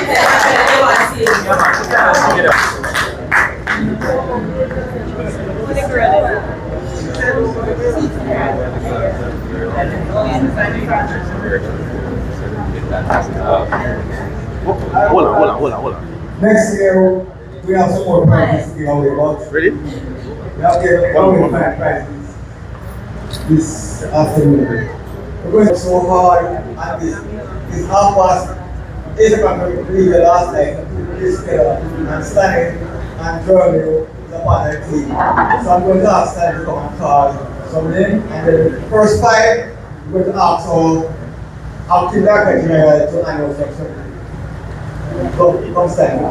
Hold on. Next year, we have some more prizes to give away. Ready? We have to give away 5 prizes this afternoon. We're going to work so hard at this half past 8 o'clock when we leave the last night to this together and Stanley and Jeremy is a part of the team. So I'm going to ask Stanley to come and call something, and then the first 5 we're going to ask our JACRA Jamaica to announce something. Come Stanley.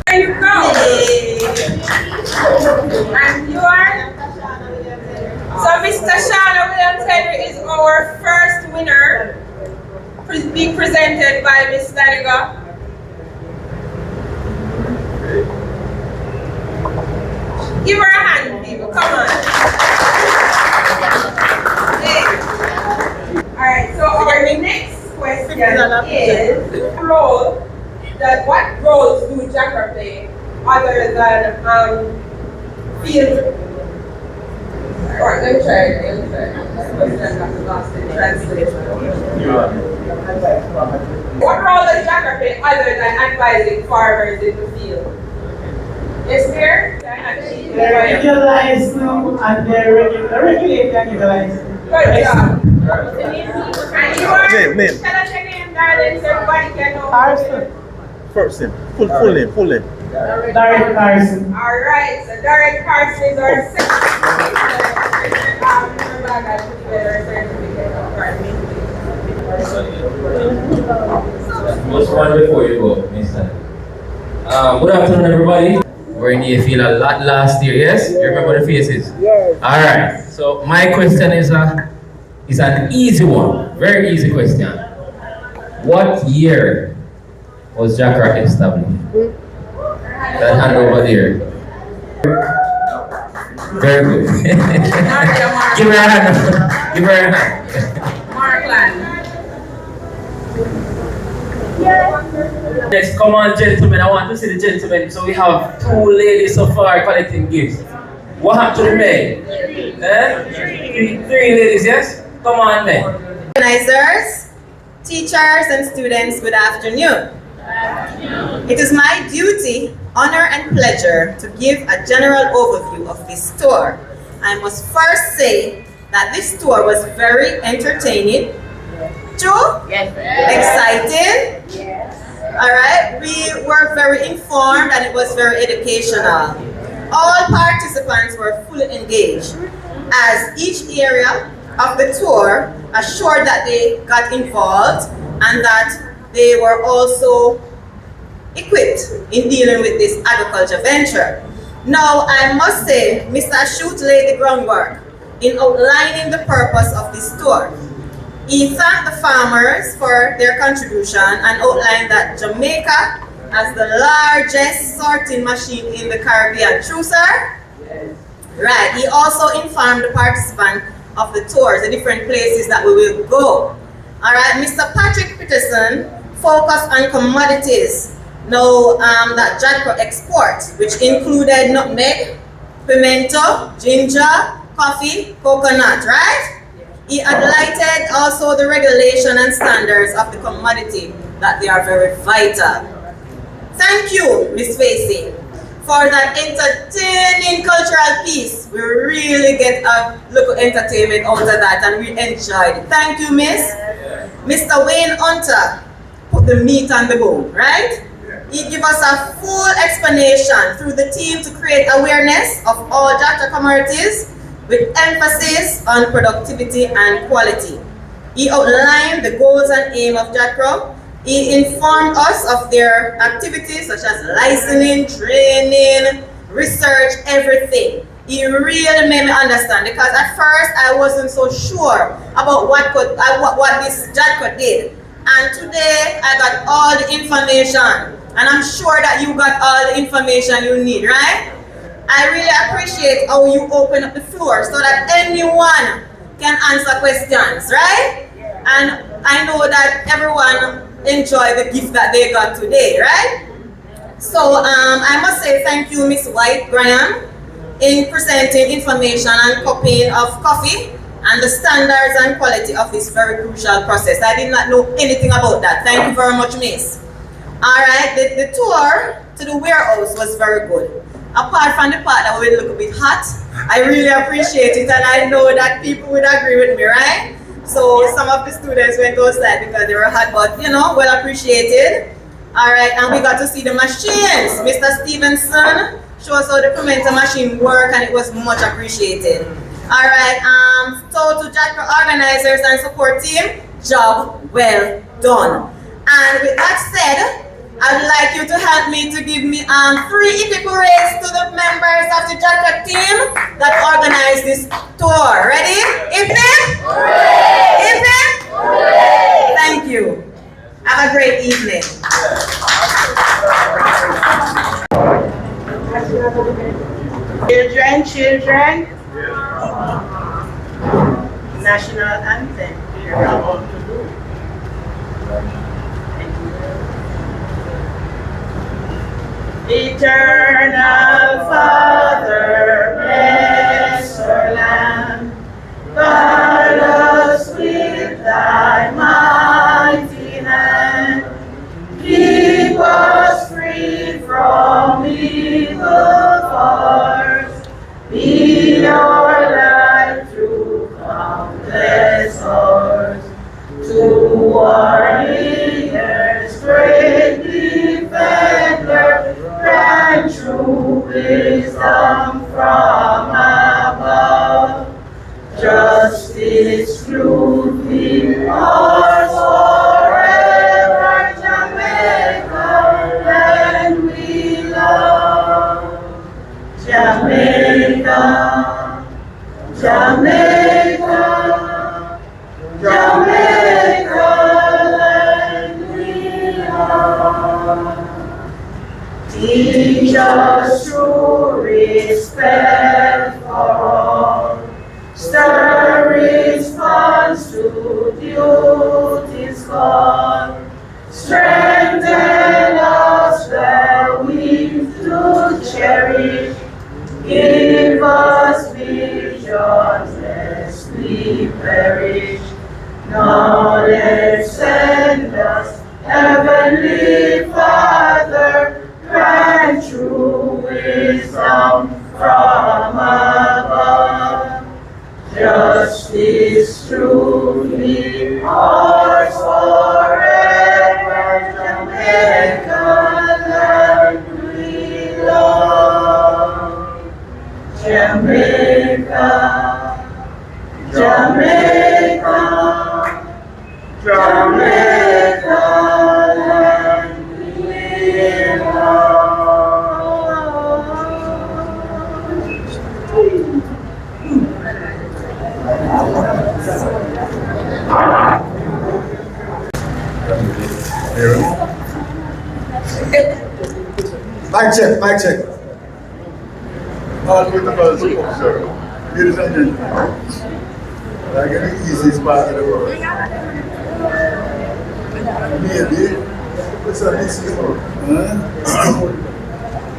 There you go. And you are? So Mr. Shana Williams Henry is our first winner, being presented by Ms. Daniga. Give her a hand, people. Come on. Alright, so our next question is what roles do JACRA play other than field? Alright, let me try it. Lost in translation. What role does JACRA play other than advising farmers in the field? Yes, dear? They regularize them and they regulate and regularize them. Good job. And you are? Name. Tell us your name, darling, so everybody can know. Carson. First name. Full name. Derek Carson. Alright, so Derek Carson is our second. Just one before you go, Mr. Good afternoon, everybody. We're in the field a lot last year, yes? You remember the faces? Yes. Alright, so my question is an easy one, very easy question. What year was JACRA established? That hand over there. Very good. Give her a hand. Give her a hand. Markland. Next, come on, gentlemen. I want to see the gentlemen. So we have 2 ladies so far collecting gifts. What happened to the men? Three ladies, yes? Come on, men. Organizers, teachers, and students, good afternoon. It is my duty, honor, and pleasure to give a general overview of this tour. I must first say that this tour was very entertaining. True? Yes. Exciting? Yes. Alright, we were very informed and it was very educational. All participants were fully engaged as each area of the tour assured that they got involved and that they were also equipped in dealing with this agriculture venture. Now, I must say, Mr. Ashute laid the groundwork in outlining the purpose of this tour. He thanked the farmers for their contribution and outlined that Jamaica has the largest sorting machine in the Caribbean. True, sir? Yes. Right. He also informed the participants of the tours, the different places that we will go. All right. Mr. Patrick Peterson focused on commodities. Now, that JACRA exports, which included nutmeg, pimento, ginger, coffee, coconut, right? He highlighted also the regulation and standards of the commodity, that they are very vital. Thank you, Miss Facey, for that entertaining cultural piece. We really get a little entertainment out of that and we enjoyed it. Thank you, Miss. Mr. Wayne Hunter put the meat on the bone, right? He gave us a full explanation through the team to create awareness of all JACRA commodities with emphasis on productivity and quality. He outlined the goals and aim of JACRA. He informed us of their activities such as licensing, training, research, everything. He really made me understand, because at first I wasn't so sure about what this JACRA did. And today I got all the information, and I'm sure that you got all the information you need, right? I really appreciate how you open up the floor so that anyone can answer questions, right? And I know that everyone enjoy the gift that they got today, right? So I must say thank you, Miss White Graham, in presenting information and copying of coffee and the standards and quality of this very crucial process. I did not know anything about that. Thank you very much, Miss. All right, the tour to the warehouse was very good. Apart from the part that was a little bit hot, I really appreciate it, and I know that people would agree with me, right? So some of the students went outside because they were hot, but you know, well appreciated. All right, and we got to see the machines. Mr. Stevenson showed us how the fermenter machine work, and it was much appreciated. All right, so to JACRA organizers and support team, job well done. And with that said, I'd like you to help me to give me 3 epic hoorays to the members of the JACRA team that organized this tour. Ready? Epic? Hooray! Epic? Hooray! Thank you. Have a great evening. Children. National anthem. Eternal Father, bless our land. Guard us with thy mighty hand. Keep us free from evil force. Be our light through countless hours. To our leaders, great defender, grant true wisdom from above. Justice, truth, be ours forever. Jamaica, land we love. Jamaica, Jamaica, Jamaica, land we love. Teach us true respect for all. Stir response to duty's call. Strengthen us where we to cherish. Give us visions lest we perish. Knowledge send us, Heavenly Father, grant true wisdom from above. Justice, truth, be ours forever. Jamaica, land we love. Jamaica, Jamaica, Jamaica, land we love. Mic check. All protocols, sir. Ladies and gentlemen, I get the easiest part of the world. Maybe, what's up, this is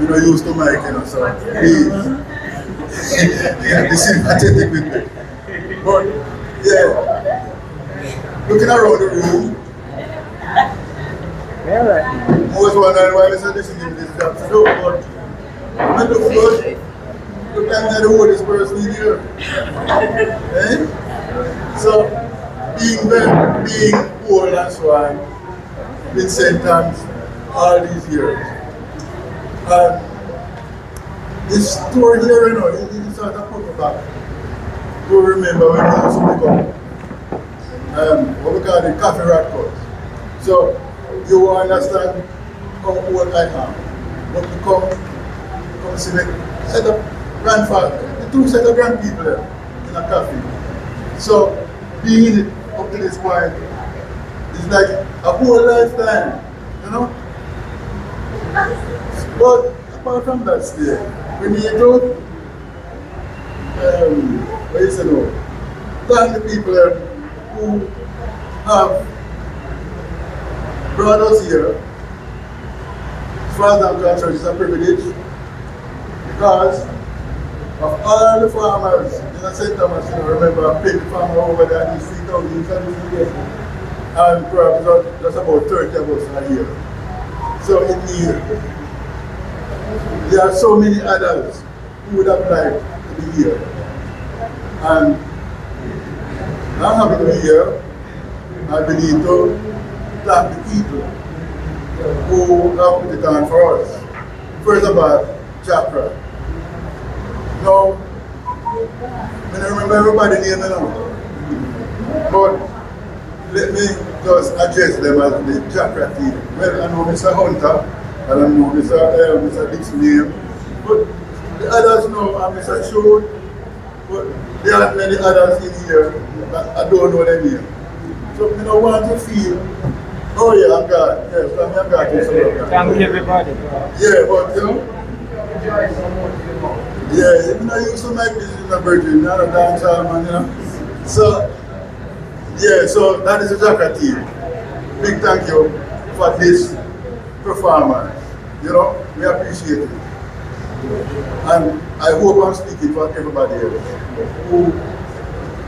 you know, used to mic, you know, so please, be sympathetic with me. But yeah, looking around the room, I was wondering why Mr. Listen to this job. So, but I look good. Look like I'm the oldest person in here. Eh? So, being old and so on, been sentenced all these years. And this store here, you know, it sort of put me back. You remember when we used to pick up what we call the coffee rat cuts. So, you understand how old I am. But to come see me, set up grandfather, the two set of grandpeople there in a cafe. So, being in it up to this point, it's like a whole lifetime, you know? But apart from that still, we need to, what you say now, thank the people who have brought us here. As far as I'm concerned, it's a privilege because of all the farmers in St. Thomas. You know, remember, I paid the farmer over there and he's 3,000 years, and perhaps just about 30 of us are here. So it means there are so many others who would have liked to be here. And I'm happy to be here. I believe to thank the people who have put it on for us. First of all, JACRA. Now, I don't remember everybody's name now, but let me just address them as the JACRA team. Well, I know Mr. Hunter, and I know Mr. Dixon name, but the others know I'm Mr. Short, but there are many others in here that I don't know their name. So you know, want to feel, oh yeah, I'm God. Yes, I'm God. Thank you, everybody. Yeah, but you know, yeah, even though I used to make this in the Virgin, not a dance man, you know. So, yeah, so that is the JACRA team. Big thank you for this performance. You know, we appreciate it. And I hope I'm speaking for everybody else who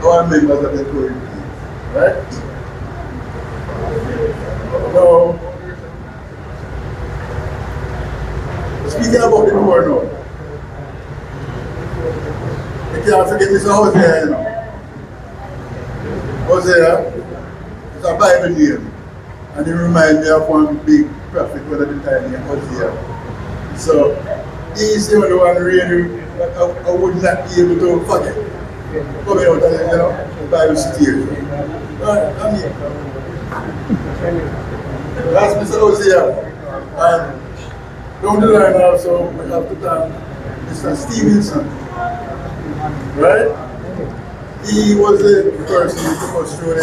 are members of the touring team, right? Now, speaking about the tour now, you can't forget Mr. WasThere, you know. WasThere is a Bible name, and it reminds me of one big prophet when at the time named WasThere. So, he's the only one really that I would not be able to forget. Coming out of the, you know, the Bible states. But, I mean, that's Mr. WasThere. And down the line also, we have to thank Mr. Stevenson. Right? He was the person who took us through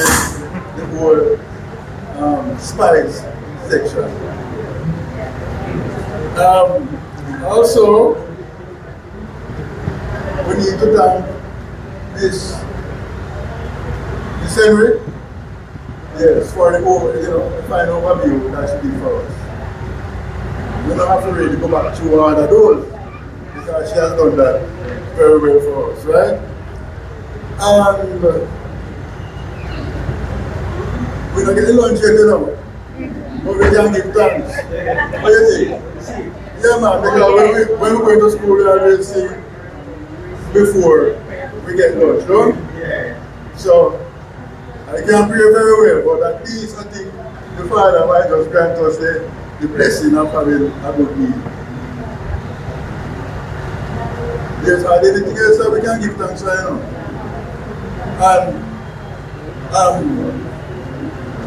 the whole spice section. Also, we need to thank this Henry, yes, for the final overview that she did for us. We don't have to really go back to all of those because she has done that very well for us, right? And we don't get the lunch yet, you know, but we can give thanks. What do you think? Yeah, man, because when we go to school, we always see before we get lunch, no? So, I can't pray very well, but at least I think the Father might just grant us the blessing of having a good meal. Yes, are there anything else that we can give thanks for, you know? And I'm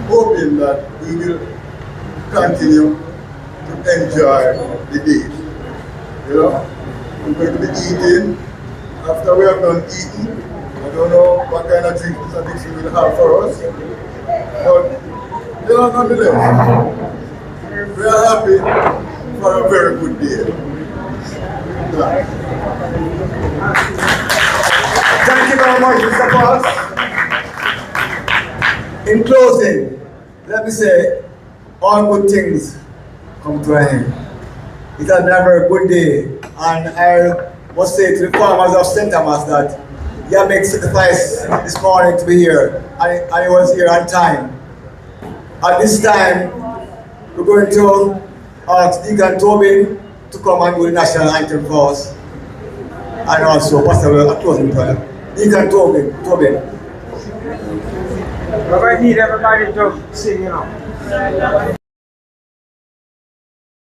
hoping that we will continue to enjoy the day. You know, we're going to be eating. After we have done eating, I don't know what kind of drink Mr. Dixon will have for us. But, you know, nonetheless, we are happy for a very good day. Thank you very much, Mr. Boss. In closing, let me say, all good things come to an end. It has been a very good day, and I must say to the farmers of St. Thomas that he had made sacrifice this morning to be here, and he was here on time. At this time, we're going to ask Deacon Tobin to come and do the national anthem for us, and also Pastor a closing prayer. Deacon Tobin. But I need everybody to sing, you know.